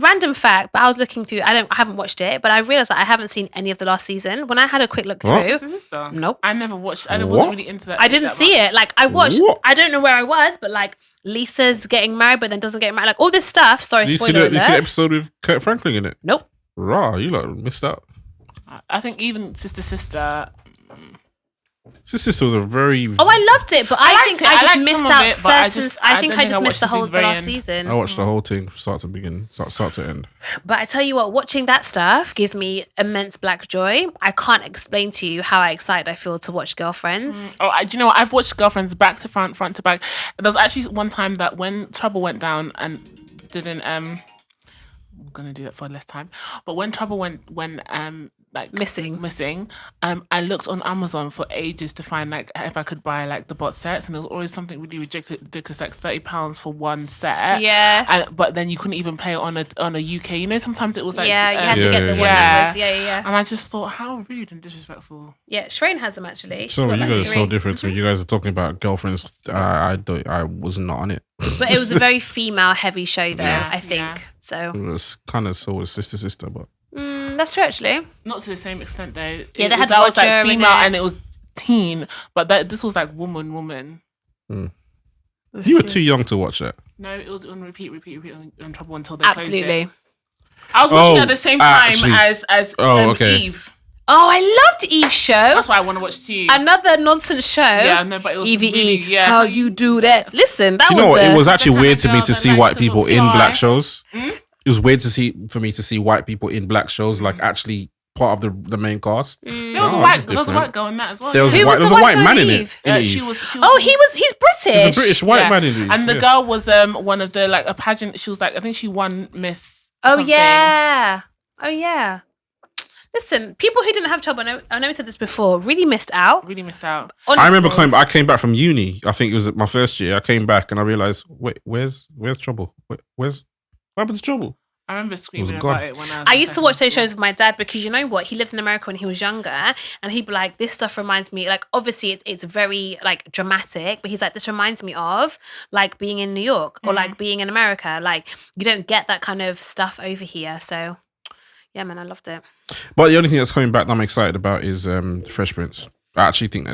Random fact, but I was looking through. I haven't watched it, but I realized that I haven't seen any of the last season. When I had a quick look What? through, Sister. nope. I never watched. I What? wasn't really into that. I didn't that see much. it. Like I watched. What? I don't know where I was, but like Lisa's getting married, but then doesn't get married. Like all this stuff. Sorry, Did you see spoiler the alert. episode with Kurt Franklin in it? Nope. Raw, you like missed out. I think even Sister. His sister was a very. Oh, I loved it, but I liked think it. I I just liked missed some of out it, but I certain. just- I I think don't I think just I missed the watched whole the the last very end. season. I watched the whole thing from start to begin, start to end. But I tell you what, watching that stuff gives me immense black joy. I can't explain to you how excited I feel to watch Girlfriends. Oh, do you know what? I've watched Girlfriends back to front, front to back. There was actually one time that when Trouble went down and didn't I'm gonna do that for less time. But when Trouble went like missing, I looked on Amazon for ages to find like if I could buy like the box sets, and there was always something really ridiculous like £30 for one set. Yeah. But then you couldn't even play it on a UK. You know, sometimes it was like You had to get the one yeah. that was, yeah. And I just thought, how rude and disrespectful. Yeah, Shrain has them actually. So She's got you like guys are so 3. different to me. You guys are talking about Girlfriends. I was not on it. But it was a very female heavy show though, Yeah, I think. yeah. So It was kind of so was Sister, but that's true actually. Not to the same extent though. Yeah, they had that was Roger like in female it. and it was teen, but this was like woman. you were too young to watch that. No, it was on repeat on Trouble until they closed Absolutely. it. I was watching Oh, it at the same time actually. as okay. Eve. Oh, I loved Eve's show. That's why I want to watch too. Another nonsense show. Yeah, no, but it was EVE. really, yeah. How you do that? Listen, that Do you know was what? It was the actually kind weird of to me girl to that see likes white to people look in fly. black shows. It was weird to me to see white people in black shows, like actually part of the main cast. There was a Oh, that's white different. girl in that as well. There was yeah. a Who white, was there was the a white white man in girl it. in Eve? in She Eve. was Oh, he's British. There's a British white man in Eve. And the yeah. girl was one of the like a pageant. She was like, I think she won Miss. Oh something. yeah. Oh yeah. Listen, people who didn't have Trouble, I know we said this before, really missed out. Really missed out. Honestly. I remember I came back from uni. I think it was my first year. I came back and I realized, wait, where's Trouble? What happened to Trouble? I remember screaming gone. about it when I was I in used to watch secondary those school. shows with my dad because you know what? He lived in America when he was younger, and he'd be like, "This stuff reminds me." Like, obviously, it's very like dramatic, but he's like, "This reminds me of like being in New York or like being in America. Like, you don't get that kind of stuff over here." So, yeah, man, I loved it. But the only thing that's coming back that I'm excited about is the Fresh Prince. I actually think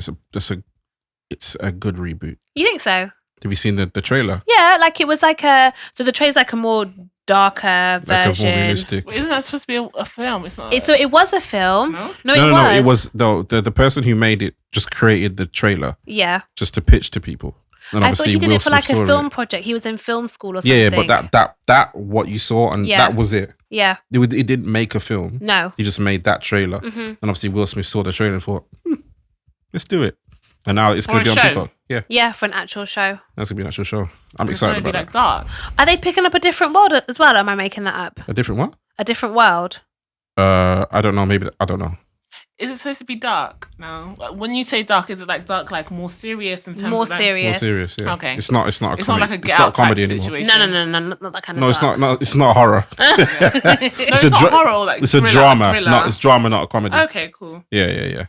it's a good reboot. You think so? Have you seen the trailer? Yeah, like it was like so the trailer's like a more darker Like a more version. realistic. Isn't that supposed to be a film? It's not. So it was a film. No? No, It was the person who made it just created the trailer Yeah. just to pitch to people. And I thought obviously he did Will it for Smith like saw a it. film project. He was in film school or something. Yeah, but that what you saw and Yeah. that was it. Yeah. It didn't make a film. No. He just made that trailer. And obviously Will Smith saw the trailer and thought, let's do it. And now it's going For to be a on show? Peacock. Yeah, Yeah, for an actual show. that's going to be an actual show. I'm It's excited gonna be about like that. dark. Are they picking up a different world as well? Or am I making that up? A different what? A different world. I don't know. Maybe I don't know. Is it supposed to be dark now? Like, when you say dark, is it like dark, like more serious in terms More of like, serious. More serious. Yeah. Okay. It's not. A It's comedy. not like a It's Get not Out comedy type anymore. situation. No, not that kind of No, dark. it's not. It's not horror. No, it's a not dra- horror. Like It's a thriller, drama. thriller. It's drama, not a comedy. Okay, cool. Yeah.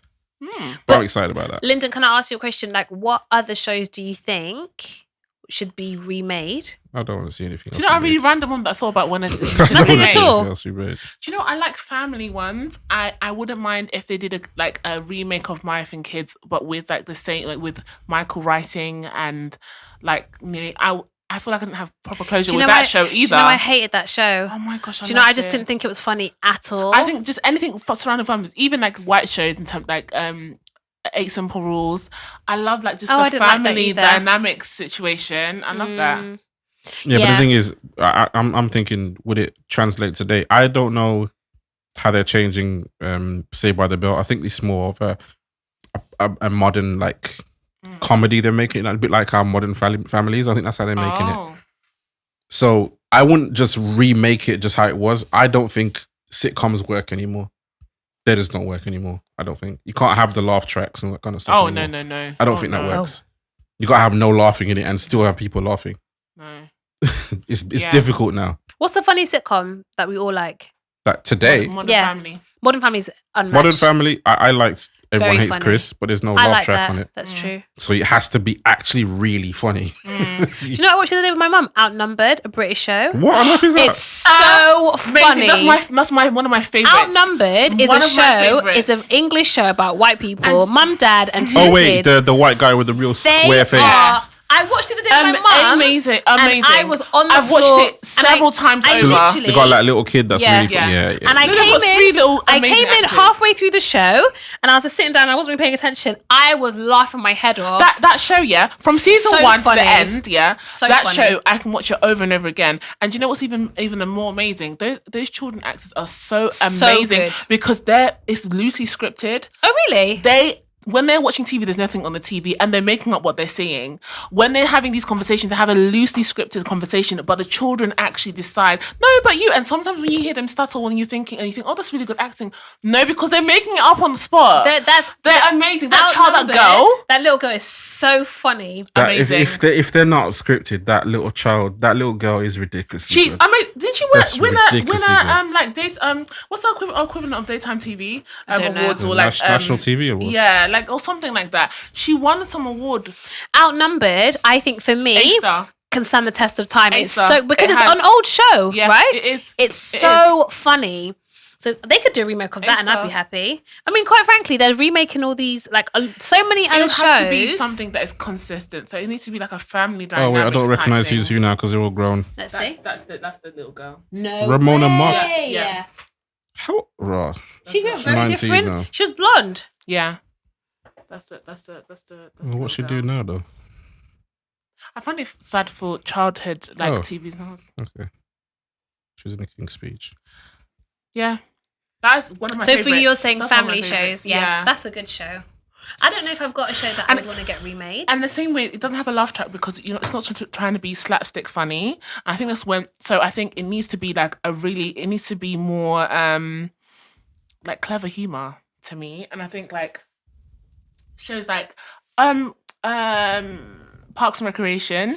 But I'm excited about that. Lyndon, can I ask you a question? Like, what other shows do you think should be remade? I don't want to see anything Do else. you know a really remade. random one that I thought about when I I said don't Nothing wanna at see all. anything else remade. Do you know I like family ones? I wouldn't mind if they did a remake of My Wife and Kids, but with like the same like with Michael writing and like I feel like I didn't have proper closure with that show either. Do you know I hated that show? Oh my gosh! Do you know I loved just it. didn't think it was funny at all? I think just anything surrounding families, even like white shows in terms like Eight Simple Rules. I love like just I the didn't like that family either. dynamic situation. I love that. Yeah, but Yeah. the thing is, I'm thinking, would it translate today? I don't know how they're changing Saved by the Bell. I think it's more of a modern like comedy they're making, a bit like how Modern Families. I think that's how they're making it. Oh. So I wouldn't just remake it just how it was. I don't think sitcoms work anymore. they just don't work anymore. I don't think you can't have the laugh tracks and that kind of stuff. Oh anymore. no! I don't think that works. You gotta have no laughing in it and still have people laughing. No, it's difficult now. What's a funny sitcom that we all like? Like today, Modern Family. Modern Family's unmatched. Modern Family, I liked Everyone Very Hates funny. Chris, but there's no I laugh like track that. on it. That's true. So it has to be actually really funny. Do you know what I watched the other day with my mum? Outnumbered, a British show. What on earth is that? It's so funny. Amazing. That's one of my favorites. Outnumbered is One a of my show. favourites. It's an English show about white people, mum, dad, and two Oh wait, kids. the white guy with the real square face. I watched it the day with my mum. Amazing. And I was on the I've floor. watched it several times I over. literally- They got like little kid that's Yeah. really funny. Yeah. And I No, they've got three little I amazing came in actors. halfway through the show, and I was just sitting down. I wasn't really paying attention. I was laughing my head off. That show, yeah, from season So 1 funny. to the end, yeah, So that funny. show I can watch it over and over again. And do you know what's even more amazing? Those children actors are so amazing good. because it's loosely scripted. Oh, really? When they're watching TV, there's nothing on the TV and they're making up what they're saying. When they're having these conversations, they have a loosely scripted conversation, but the children actually decide, no, but you. And sometimes when you hear them stuttle and you think, oh, that's really good acting. No, because they're making it up on the spot. They're amazing. That child, that girl. That little girl is so funny. Amazing. If they're not scripted, that little girl is ridiculous. She's amazing. Didn't she That's win ridiculously what's the equivalent of daytime TV don't know. awards or like National TV awards. Yeah, like or something like that. She won some award. Outnumbered, I think for me, A-star. can stand the test of time. It's A-star. so because It it's has. an old show, Yeah, right? it is. It's It so funny. So they could do a remake of that, and I'd A-star. be happy. I mean, quite frankly, they're remaking all these so many other It shows. has to be something that is consistent. So it needs to be like a family dynamic. Oh wait, I don't recognize who's who now because they're all grown. Let's see. That's the little girl. No, Ramona Mark. way. Yeah. How raw? She got She's very 19 different. now. She was blonde. Yeah. That's the What she little do girl. now though? I find it sad for childhood like Oh. TVs now. Okay, she's in the King's Speech. Yeah. That's one of my So favorites. for you, you're saying That's one of my family favorites. shows. Yeah, that's a good show. I don't know if I've got a show that I would want to get remade. And the same way, it doesn't have a laugh track because it's not trying to be slapstick funny. I think that's when. So I think it needs to be like it needs to be more like clever humor to me. And I think like shows like Parks and Recreation,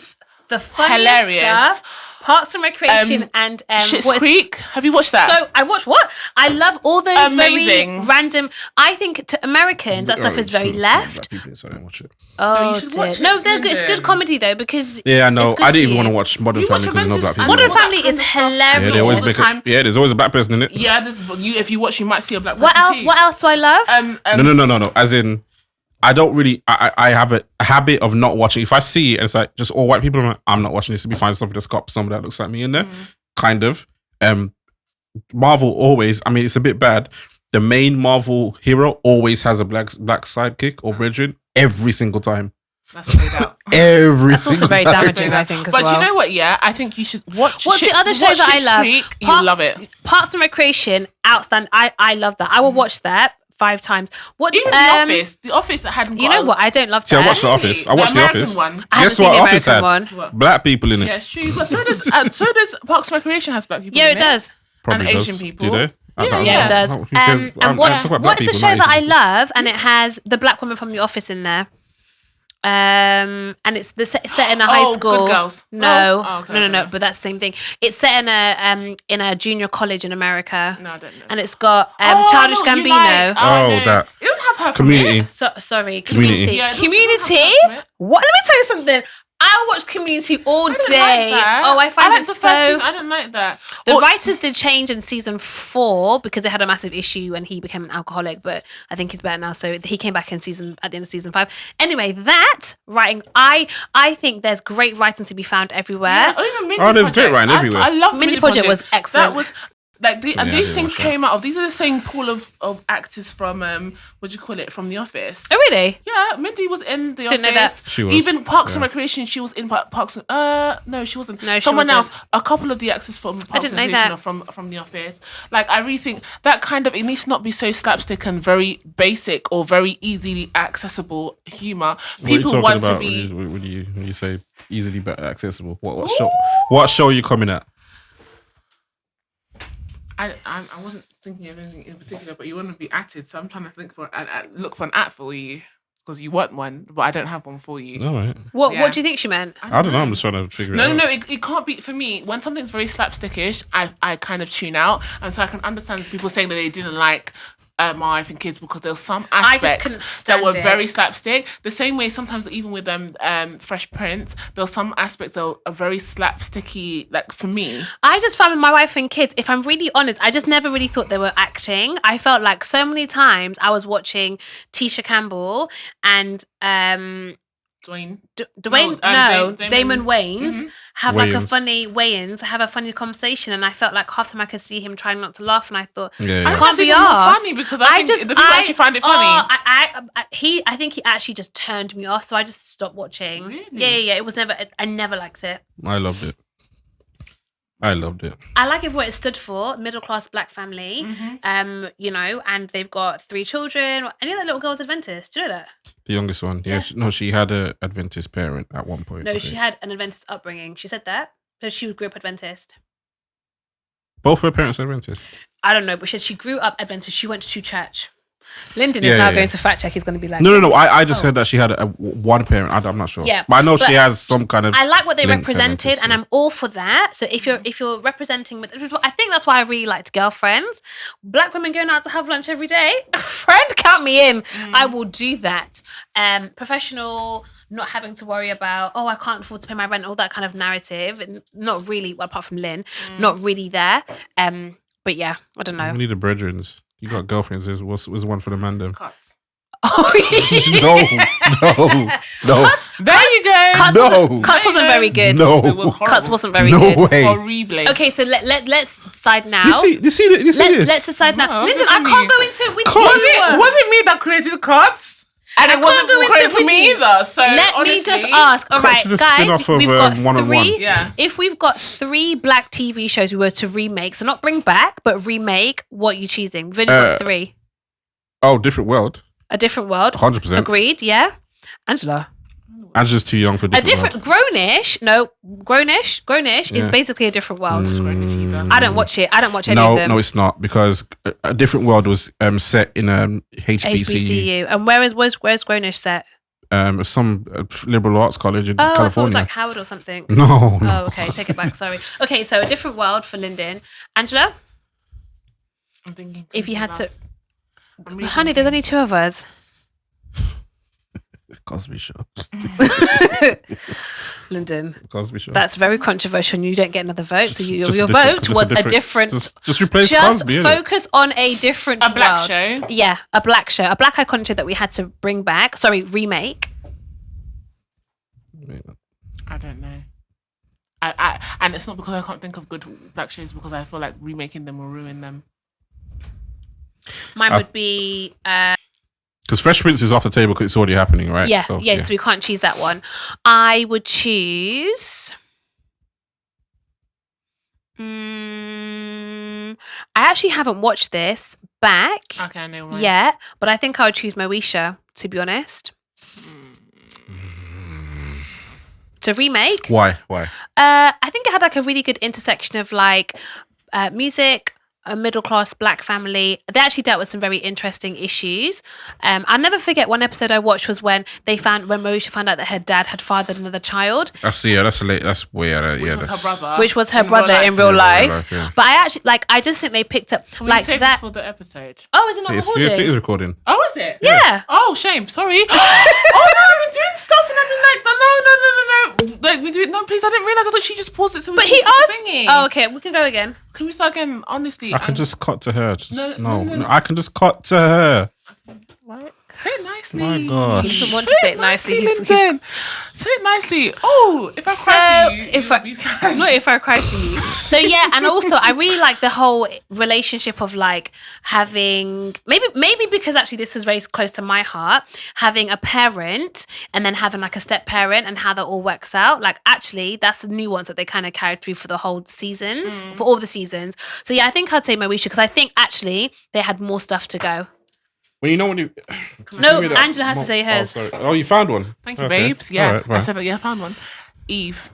The funniest hilarious. stuff, Parks and Recreation and Schitt's what is- Creek. Have you watched that? So I watched what? I love all those Amazing. very random. I think to Americans that stuff is very left. So I don't watch it. Oh you should dear. watch it, No, they're good. It's good Lyndon. comedy though because Yeah, I know. it's good I didn't for even want to you. watch Modern You watch Family because no black Resurgence people. Modern all that Family kind is of stuff. hilarious. Yeah, they always all the make time. it. Yeah, there's always a black person in it. Yeah, if you watch, you might see a black person. What else? too. What else do I love? No. As in, I don't really. I have a habit of not watching. If I see it, and it's like just all white people. I'm not watching this. To be fine, something that's got someone that looks like me in there. Kind of. Marvel always. I mean, it's a bit bad. The main Marvel hero always has a black sidekick or brethren every single time. That's laid out. Every That's also single very time. damaging, I think, as But well. you know what? Yeah, I think you should watch. What's the other show watch that I Schitt's love? Creek, you'll love it. Parks and Recreation, outstanding. I love that. I will watch that 5 times. What? Even The Office. The Office hadn't. You know what? I don't love See, I that. watched The Office. I watched The American Office. one. I haven't Guess seen what? the Office had American one. black people in it. Yeah, it's true. But so does Parks and Recreation has black people. Yeah, in it does. Probably and does. Asian people. Do they? I don't Yeah, know. it does. Who cares? And I what talk about black is the people, show not that I Asian love? And it has the black woman from The Office in there. And it's set in a high school. Good Girls. No, Oh, okay, no. okay. But that's the same thing. It's set in a junior college in America. No, I don't know. And it's got Oh, Childish I know what you Gambino. like. I Oh, know. that. You don't have her from Community. it. Sorry, Community. Community. Yeah, it doesn't Community? have her from it. What? Let me tell you something. I watch Community all I didn't day. like that. Oh, I find liked it the first so. season. I didn't like that. The Or- writers did change in season 4 because they had a massive issue and he became an alcoholic, but I think he's better now. So he came back at the end of season 5. Anyway, that writing, I think there's great writing to be found everywhere. Yeah, or even Mindy Oh, there's great Project. writing everywhere. I love Mindy Project was excellent. That was like and I these didn't things watch that. came out of. These are the same pool of actors from what do you call it, from The Office. Oh, really? Yeah, Mindy was in The Didn't know Office. that. She was, Even Parks and yeah. Recreation, she was in Parks. No, she wasn't. No, she Someone wasn't. else. A couple of the actors from Parks didn't and know Recreation that. are from The Office. Like I really think that kind of it needs to not be so slapstick and very basic or very easily accessible humor. What are you People talking want about to be. when you say easily better accessible? What show? What show are you coming at? I wasn't thinking of anything in particular, but you want to be atted, so I'm trying to look for an at for you because you want one, but I don't have one for you. All right. What do you think she meant? I don't know. I'm just trying to figure it out. No. It can't be for me. When something's very slapstickish, I kind of tune out, and so I can understand people saying that they didn't like my wife and kids because there's some aspects that were very slapstick. The same way sometimes even with Fresh Prince, there's some aspects that are very slapsticky. Like for me, I just found with my wife and kids, if I'm really honest, I just never really thought they were acting. I felt like so many times I was watching Tisha Campbell and Damon Wayans have like a funny conversation, and I felt like half the time I could see him trying not to laugh, and I thought I can't be arsed. Funny because I think the people actually find it funny. I think he actually just turned me off, so I just stopped watching. Really? Yeah. It was never. I never liked it. I loved it. I like it for what it stood for, middle class black family. And they've got 3 children. Any of that little girl's Adventist? Do you know that? The youngest one. Yeah. She had an Adventist parent at one point. No, she had an Adventist upbringing. She said that. So she grew up Adventist. Both her parents are Adventist? I don't know, but she grew up Adventist. She went to church. Lyndon is now going to fact check. He's going to be like, no. I just heard that she had one parent. I'm not sure. Yeah, but I know she has some kind of. I like what they represented, and I'm all for that. So if you're representing, I think that's why I really liked Girlfriends. Black women going out to have lunch every day. Friend, count me in. I will do that. Professional, not having to worry about I can't afford to pay my rent. All that kind of narrative, and not really. Apart from Lynn, not really there. But yeah, I don't know. We need the brethrens. You got Girlfriends. There's one for the man them. Cuts. No. Cuts, there you go. Cuts wasn't very good. No. Cuts wasn't very good. No way. Horrible. Okay, so let's decide now. You see this? Let's decide now. Lyndon, I can't go into it with you. Was it me that created Cuts? And it wasn't great for me either. So let me just ask. All right, guys, we've got 3. Yeah. If we've got 3 black TV shows we were to remake, so not bring back, but remake, what are you choosing? We've only got 3. Oh, Different World. A Different World. 100%. Agreed. Yeah. Angela's too young for Different World. Grownish. No, Grownish is basically A Different World. I don't watch it. I don't watch any of them. No, it's not, because A Different World was set in HBCU. And where's Grownish set? Some liberal arts college in California. I thought it was like Howard or something. No. Oh, okay. Take it back. Sorry. Okay, so A Different World for Lyndon. Angela? I'm thinking. If you had to... Honey, there's only 2 of us. Cosby Show. Lyndon. Cosby Show. That's very controversial, and you don't get another vote. So your vote was a different. Just replace Cosby. Focus on a different black show. Yeah, a black show, a black iconic show that we had to bring back. Sorry, remake. I don't know. And it's not because I can't think of good black shows, because I feel like remaking them will ruin them. Mine would be. Because Fresh Prince is off the table because it's already happening, right? Yeah, so we can't choose that one. I would choose... I actually haven't watched this back yet, but I think I would choose Moesha, to be honest. To remake. Why? I think it had like a really good intersection of like music, a middle-class black family. They actually dealt with some very interesting issues. I'll never forget one episode I watched was when Moesha found out that her dad had fathered another child. That's way out of which was her brother in real life. Yeah. But I just think they picked up like that for the episode. Oh, is it not recording? It is recording. Oh, is it? Yeah. Oh, shame. Sorry. Oh no, I've been doing stuff and I've been like, no. Like we do it. No, please. I didn't realize. I thought she just paused it. So but he asked. Oh, okay. We can go again. Can we start again? Honestly, I can just cut to her. No. I can just cut to her. Right. Say it nicely. My gosh. He doesn't want to say it nicely. Say it nicely. Oh, if I cry for you, not if I cry for you. So yeah, and also I really like the whole relationship of like having maybe because actually this was very close to my heart, having a parent and then having like a step parent and how that all works out. Like actually that's the nuance that they kind of carried through for the whole seasons, for all the seasons. So yeah, I think I'd say Moesha because I think actually they had more stuff to go. Well, you know when you... No, Angela has to say hers. Oh, you found one? Thank you, babes. Yeah, right. I said that. Yeah, I found one. Eve.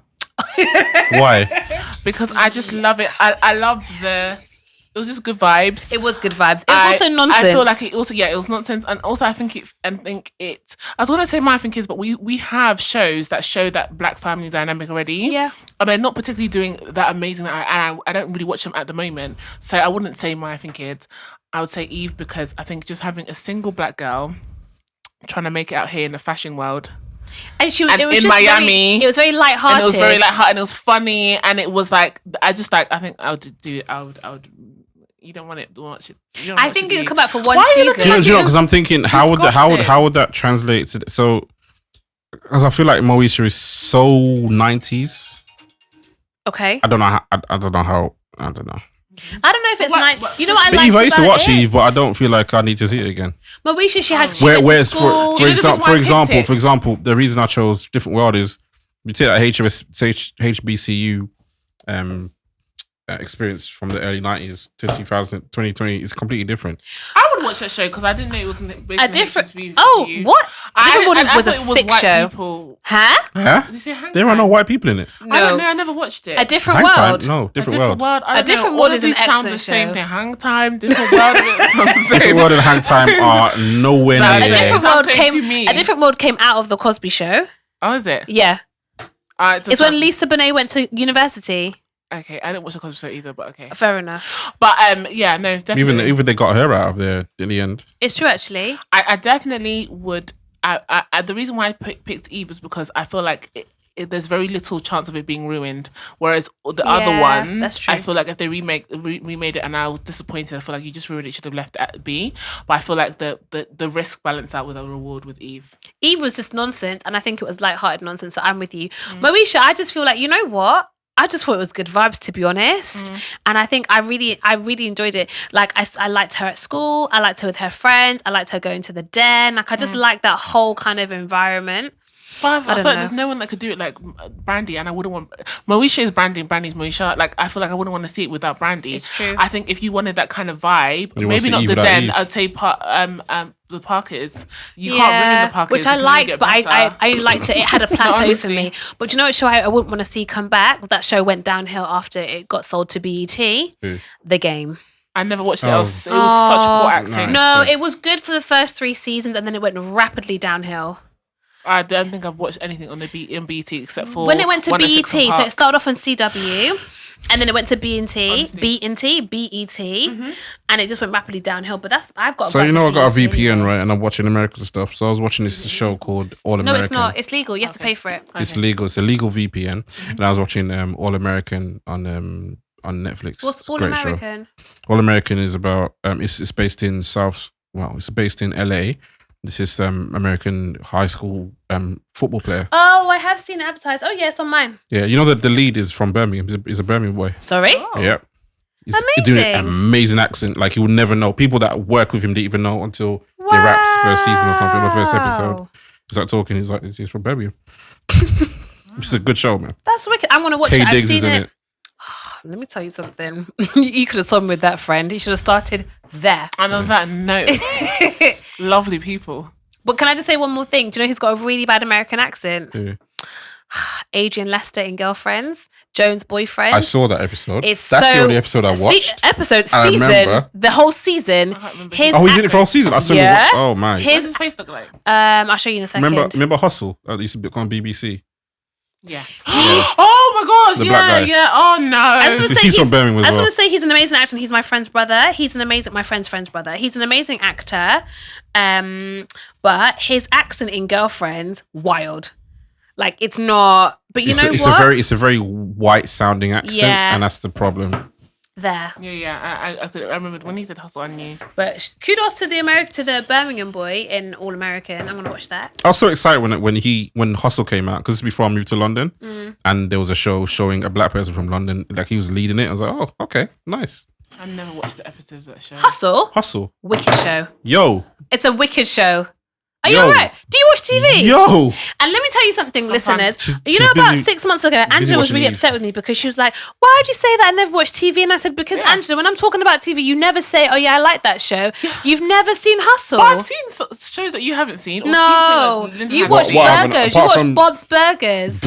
Why? Because I just love it. I love the It was just good vibes. It was good vibes. It was also nonsense. I feel like it was nonsense, and also I think it. I was going to say my thing is, but we have shows that show that black family dynamic already. Yeah, and they're not particularly doing that amazing. I don't really watch them at the moment, so I wouldn't say my thing kids. I would say Eve, because I think just having a single black girl trying to make it out here in the fashion world. And it was in just Miami, it was very lighthearted. And it was very lighthearted, and it was funny, and it was like I think I would do it. I would. You don't want it to watch it. I think it would come out for one season. season. Do you know? Because I'm thinking, how would that translate to? So, because I feel like Moesha is so 90s. Okay. I don't know how. I don't know. I don't know if it's you know what I like. Eve, I used to watch Eve, but I don't feel like I need to see it again. Moesha, she had. Whereas, for example, the reason I chose Different World is you take that HBCU experience from the early 90s to 2020 is completely different. I would watch that show because I didn't know it wasn't based a on different. HBCU. What? Different World was a sick show. People. Huh? Huh? Did you say Hang There Time? are no white people in it. I don't know. I never watched it. A Different Hang World. Time? No, Different World. A Different World World is an sound the excellent same show. thing. Hang Time, Different World. Different World and Hang Time are nowhere A near. A Different World came out of the Cosby Show. Oh, is it? Yeah. It's when Lisa Bonet went to university. Okay, I didn't watch the Cosby Show either, but okay. Fair enough. But yeah, no, definitely. Even they got her out of there in the end. It's true, actually. I definitely would. The reason why I picked Eve was because I feel like there's very little chance of it being ruined. Whereas the other one, that's true. I feel like if they remade it and I was disappointed, I feel like you just ruined it. Should have left it at B. But I feel like the risk balanced out with a reward with Eve. Eve was just nonsense, and I think it was lighthearted nonsense. So I'm with you, Moesha. I just feel like, you know what? I just thought it was good vibes, to be honest. And I think I really enjoyed it. Like, I liked her at school. I liked her with her friends. I liked her going to the den. Like, I just liked that whole kind of environment. But I feel like there's no one that could do it like Brandy, and I wouldn't want. Moesha is Brandy, and Brandy's Moesha. Like, I feel like I wouldn't want to see it without Brandy. It's true. I think if you wanted that kind of vibe, You maybe not Eve the without den. Eve. I'd say the Parkers. You can't ruin the Parkers, which I it can only liked, get but better. I liked it. It had a plateau for Honestly. me. But do you know what show I wouldn't want to see come back? That show went downhill after it got sold to BET. The Game. I never watched it. It was such poor acting. No, it was good for the first 3 seasons, and then it went rapidly downhill. I don't think I've watched anything on BET except for When it went to BET, 106 and so Park. it started off on CW, and then it went to BET, and it just went rapidly downhill. But I've got. So you know, I got a VPN, right, and I'm watching American stuff. So I was watching this show called All American. No, it's not. It's legal. You have to pay for it. It's legal. It's a legal VPN, and I was watching All American on Netflix. What's It's a All great show. American? All American is about it's based in it's based in LA. This is American high school football player. Oh, I have seen it advertised. Oh, yeah, it's on mine. Yeah, you know that the lead is from Birmingham. He's a Birmingham boy. Sorry? Yeah. He's doing an amazing accent. Like, you would never know. People that work with him didn't even know until they wrapped the first season or something, or first episode. He's like talking. He's like, he's from Birmingham. It's a good show, man. That's wicked. I'm going to watch Tay it. I've Diggs is seen in it. Let me tell you something. You could have told me with that friend. You should have started there. And on that note, lovely people. But can I just say one more thing? Do you know who's got a really bad American accent? Yeah. Adrian Lester in Girlfriends. Joan's boyfriend. I saw that episode. It's That's the only episode I watched. Season. The whole season. His Oh, he did it for a whole season. I saw Yeah. it. Oh my. What does his face look like? I'll show you in a second. Remember Hustle? That used to be on BBC. Yes. Oh my gosh, The black guy. yeah. Oh no. He's from Birmingham as I just well. want to say he's an amazing actor. He's my friend's brother. My friend's friend's brother. He's an amazing actor. But his accent in Girlfriends, wild. Like, it's not. But you know what? It's a very white sounding accent, Yeah. and that's the problem. There. Yeah. I remember when he said hustle, I knew. But kudos to the Birmingham boy in All American. I'm gonna watch that. I was so excited when Hustle came out, because this is before I moved to London, and there was a show showing a black person from London, like he was leading it. I was like, oh, okay, nice. I never watched the episodes of that show. Hustle. Hustle. Wicked show. Yo, It's a wicked show. Are you alright? Do you watch TV? Yo. And let me tell you something, Sometimes. listeners. She's About busy- 6 months ago, Angela was watching really Eve. upset with me because she was like, "Why would you say that I never watched TV?" And I said, "Because Angela, when I'm talking about TV, you never say, 'Oh yeah, I like that show.' You've never seen Hustle." But I've seen shows that you haven't seen. Or No, TV shows that Linda you hasn't watch seen. What happened? burgers. You Apart watch from- Bob's Burgers.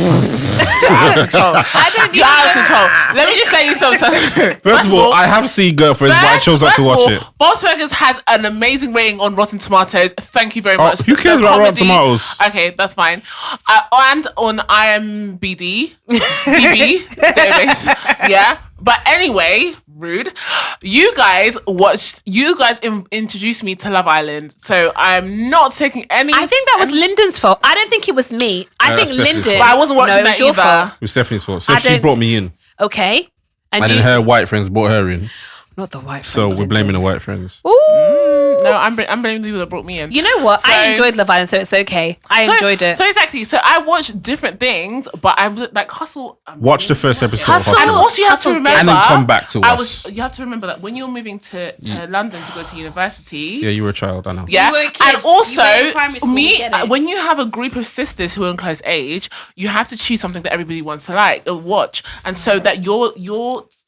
Out of control. I don't You're out of even. control. Let me just say you something. First of all, I have seen Girlfriends, but I chose not to watch it. Bob's Burgers has an amazing rating on Rotten Tomatoes. Thank you very much. Who cares The about Rotten comedy- Tomatoes? Okay, that's fine. And on IMBD, DB database. Yeah. But anyway, rude. You guys introduced me to Love Island, so I'm not taking any. I think that was Lyndon's fault. I don't think it was me. I think Stephanie's Lyndon. fault. But I wasn't watching No, it was that your either. fault. It was Stephanie's fault. I So she don't- brought me in. Okay. And then her white friends brought her in. Not the white. So friends, we're blaming the Lyndon. white friends. Ooh. No, I'm blaming the people that brought me in. You know what? I So- enjoyed Love Island, so it's okay. I enjoyed it. So exactly. So I watched different things, but I'm like Hustle. Watch the first episode of Hustle. And Hustle. also, you have to Hustle's remember, And then come back to us. You have to remember that when you're moving to London to go to university. Yeah, you were a child, I know. Yeah, You were a kid. and You were in also primary school, we get it. when you have a group of sisters who are in close age, you have to choose something that everybody wants to like or watch, and so that your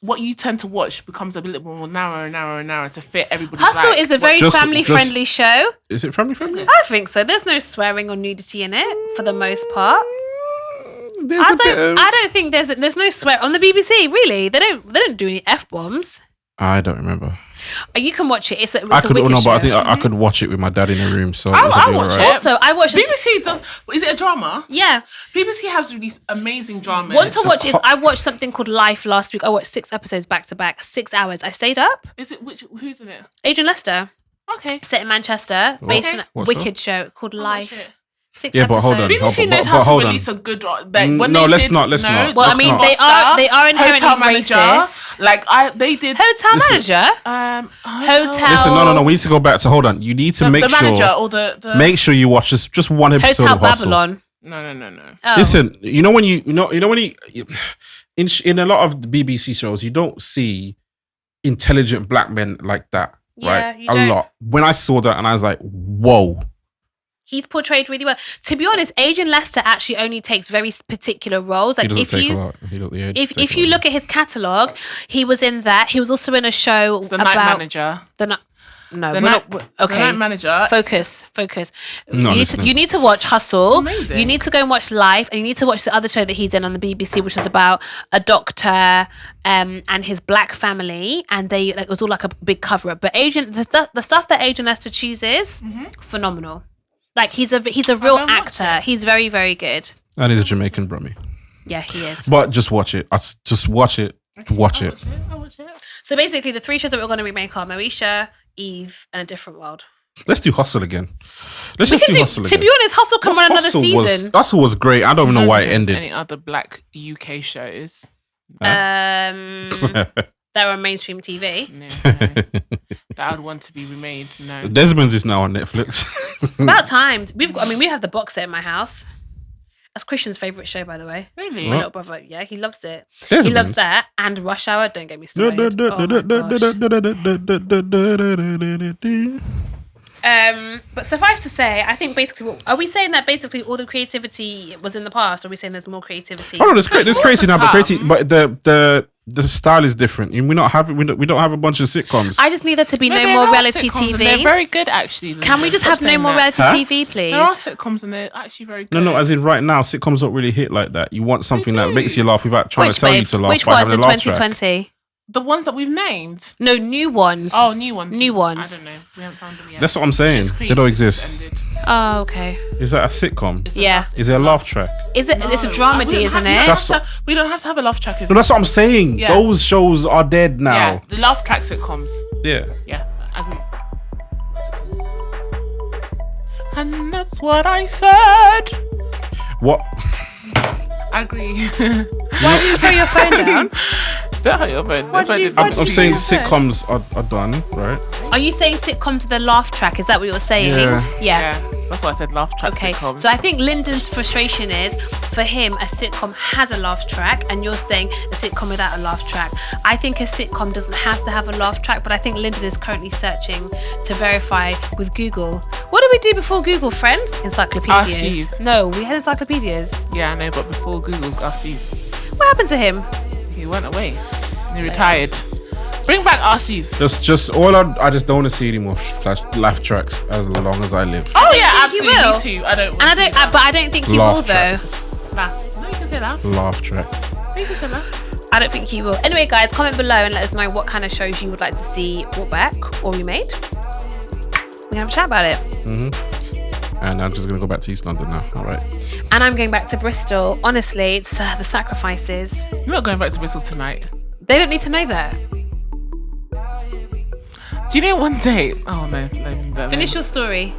what you tend to watch becomes a little more narrow to fit everybody's. Hustle like, is a very Just- family-friendly show. Is it family friendly? I think so. There's no swearing or nudity in it for the most part. There's a bit of... I don't think there's no swear on the BBC. Really, they don't do any f-bombs. I don't remember. You can watch it. It's a I could, wicked no, but I show. think I could watch it with my dad in a room. So I'll it'll be watch alright. it. Also, I watched. BBC does. Is it a drama? Yeah. BBC has released amazing dramas. One to watch is I watched something called Life last week. I watched 6 episodes back to back, 6 hours. I stayed up. Is it who's in it? Adrian Lester, Okay. set in Manchester, based on a What wicked show called I'll Life. watch it. 6 Yeah, but hold episodes. on. BBC knows but how hold to on. release a good drama. Like, when No, they let's did, not, let's not. Well, I Let's mean, not. they are inherently Hotel Manager. racist. Like they did. Hotel Listen. Manager. Hotel. Listen, no. We need to go back to. Hold on. You need to The make manager sure. or the Make sure you watch just one episode Hotel of Hustle. Babylon. No. Oh. Listen, you know when in a lot of the BBC shows, you don't see intelligent black men like that, Yeah, right? you A don't. lot. When I saw that, and I was like, whoa. He's portrayed really well. To be honest, Adrian Lester actually only takes very particular roles. He Like doesn't if take you a lot. He don't, yeah, he if doesn't take if a you lot. look at his catalogue, he was in that. He was also in a show the about night manager. the night. No, The we're night, not. the Okay, night manager. focus. Not listening. You need to watch Hustle. Amazing. You need to go and watch Life, and you need to watch the other show that he's in on the BBC, which is about a doctor and his black family, and they like, it was all like a big cover up. But the stuff that Adrian Lester chooses, phenomenal. Like he's a real don't watch actor. He's very, very good. And he's a Jamaican brummy. Yeah, he is. But just watch it. Just watch it. Watch it. I'll watch it. So basically, the 3 shows that we're going to remake are Moesha, Eve, and A Different World. Let's do Hustle again. Let's We just can do do. Hustle To again. be honest, Hustle can run another season. Hustle was great. I don't even know why it ended. Any other black UK shows? They're on mainstream TV. No. That I'd want to be remade. No. Desmond's is now on Netflix. About times we have the box set in my house. That's Christian's favorite show, by the way. Really? My little brother, yeah, he loves it. He Desmond? loves that and Rush Hour. Don't get me started. Oh my gosh. But suffice to say, I think basically, are we saying that basically all the creativity was in the past, or are we saying there's more creativity? Oh no, there's crazy now, but come. but the style is different. And we don't have a bunch of sitcoms. I just need there to be no there more are reality sitcoms and TV. They're very good, actually. Can we just Stop have no saying more that. reality TV, please? There are sitcoms and they're actually very good. No, as in right now, sitcoms don't really hit like that. You want something that do. makes you laugh without trying to tell babes? you to laugh Which by ones having in a laugh track. 2020? The ones that we've named. No, new ones. Oh, new ones. New ones. I don't know. We haven't found them yet. That's what I'm saying. Schitt's Creek They don't just exist. ended. Oh, okay. Is that a sitcom? It's a Yeah. last- Is it a laugh track? Is it? It's a No, dramedy, we don't isn't have- it? That's- we don't have to have a laugh track. No, that's what I'm saying. Yeah. Those shows are dead Yeah, now. the laugh track sitcoms. Yeah. Yeah, I agree. And that's what I said. What? I agree. Why did you throw your phone down? Don't hurt your phone. What did you- what I'm did saying you say? sitcoms are done, right? Are you saying sitcom to the laugh track? Is that what you're saying? Yeah. Yeah, that's why I said laugh track Okay, sitcoms. so I think Lyndon's frustration is, for him, a sitcom has a laugh track, and you're saying a sitcom without a laugh track. I think a sitcom doesn't have to have a laugh track, but I think Lyndon is currently searching to verify with Google. What are we do before Google, friends? Encyclopedias. Ask Jeeves. No, we had encyclopedias. Yeah, I know, but before Google, Ask Jeeves. What happened to him? He went away. He retired. Bring back Ask Jeeves. Just all I just don't want to see any more laugh tracks as long as I live. Oh yeah, think he absolutely. will. Me too. I don't. And I don't, but I don't think he Laugh will though. tracks. Laugh. No, you can say laugh. Laugh tracks. You can say laugh. I don't think he will. Anyway, guys, comment below and let us know what kind of shows you would like to see brought back or remade. We can have a chat about it. And I'm just gonna go back to East London now. All right. And I'm going back to Bristol. Honestly, it's the sacrifices. You're not going back to Bristol tonight. They don't need to know that. Do you know one day? Oh no. Finish your story.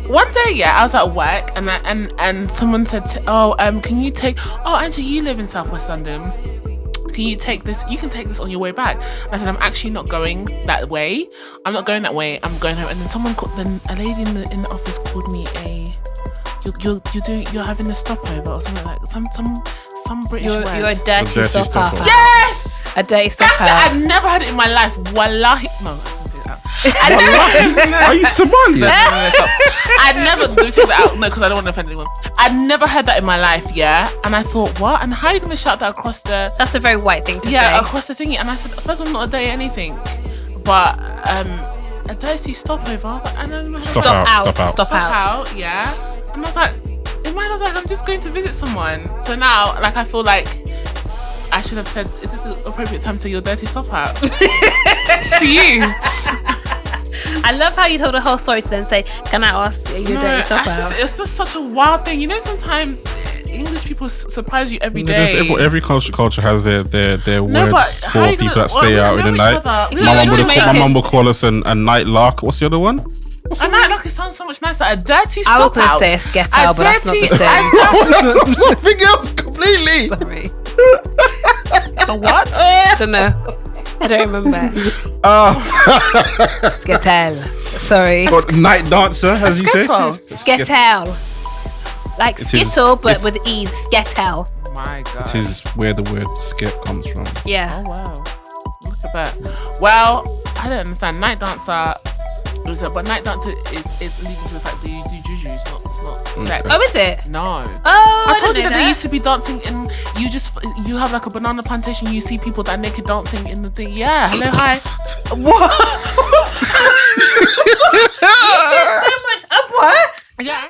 One day, yeah, I was at work and someone said, can you take? Oh, Angie, you live in Southwest London. Can you take this? You can take this on your way back. And I said, I'm actually not going that way. I'm not going that way. I'm going home. And then a lady in the office called me you're having a stopover or something like some British word. You're a dirty stopper. Yes, a dirty stopper. That's it. I've never heard it in my life. Wallahi, no. Are you Somalian? I'd never take that out. No, because I don't want to offend anyone. I'd never heard that in my life. Yeah, and I thought, what? And how are you going to shout that across the? That's a very white thing to say. Yeah, across the thingy. And I said, first of all, not a day anything, but a dirty stopover. I was like, and then Stop out. Yeah, and I was like, in my head, I was like, I'm just going to visit someone. So now, like, I feel like I should have said, is this the appropriate time to say your dirty stop out to you? I love how you told the whole story to then say, can I ask you your dirty stop out? It's just such a wild thing. You know, sometimes English people surprise you every day. Every culture has their words for people that stay out in the night. My mum will call us a night lark. What's the other one? A night lark, it sounds so much nicer. A dirty stop out. I was going to say a sket out, but that's not the same. That's something else completely. Sorry. A what? I don't know. I don't remember. Sketel. Sorry. Night dancer, as you say. Sketel. Like skittle, but with ease. Sketel. Oh my God. It is where the word sket comes from. Yeah. Oh wow. Look at that. Well, I don't understand. Night dancer. But night dancer is leading to the fact that you do juju. It's not sex. Oh, is it? No. Oh, I told you that they used to be dancing in. You have like a banana plantation. You see people that are naked dancing in the thing. Yeah. Hello, hi. What? You said so much. What? Yeah.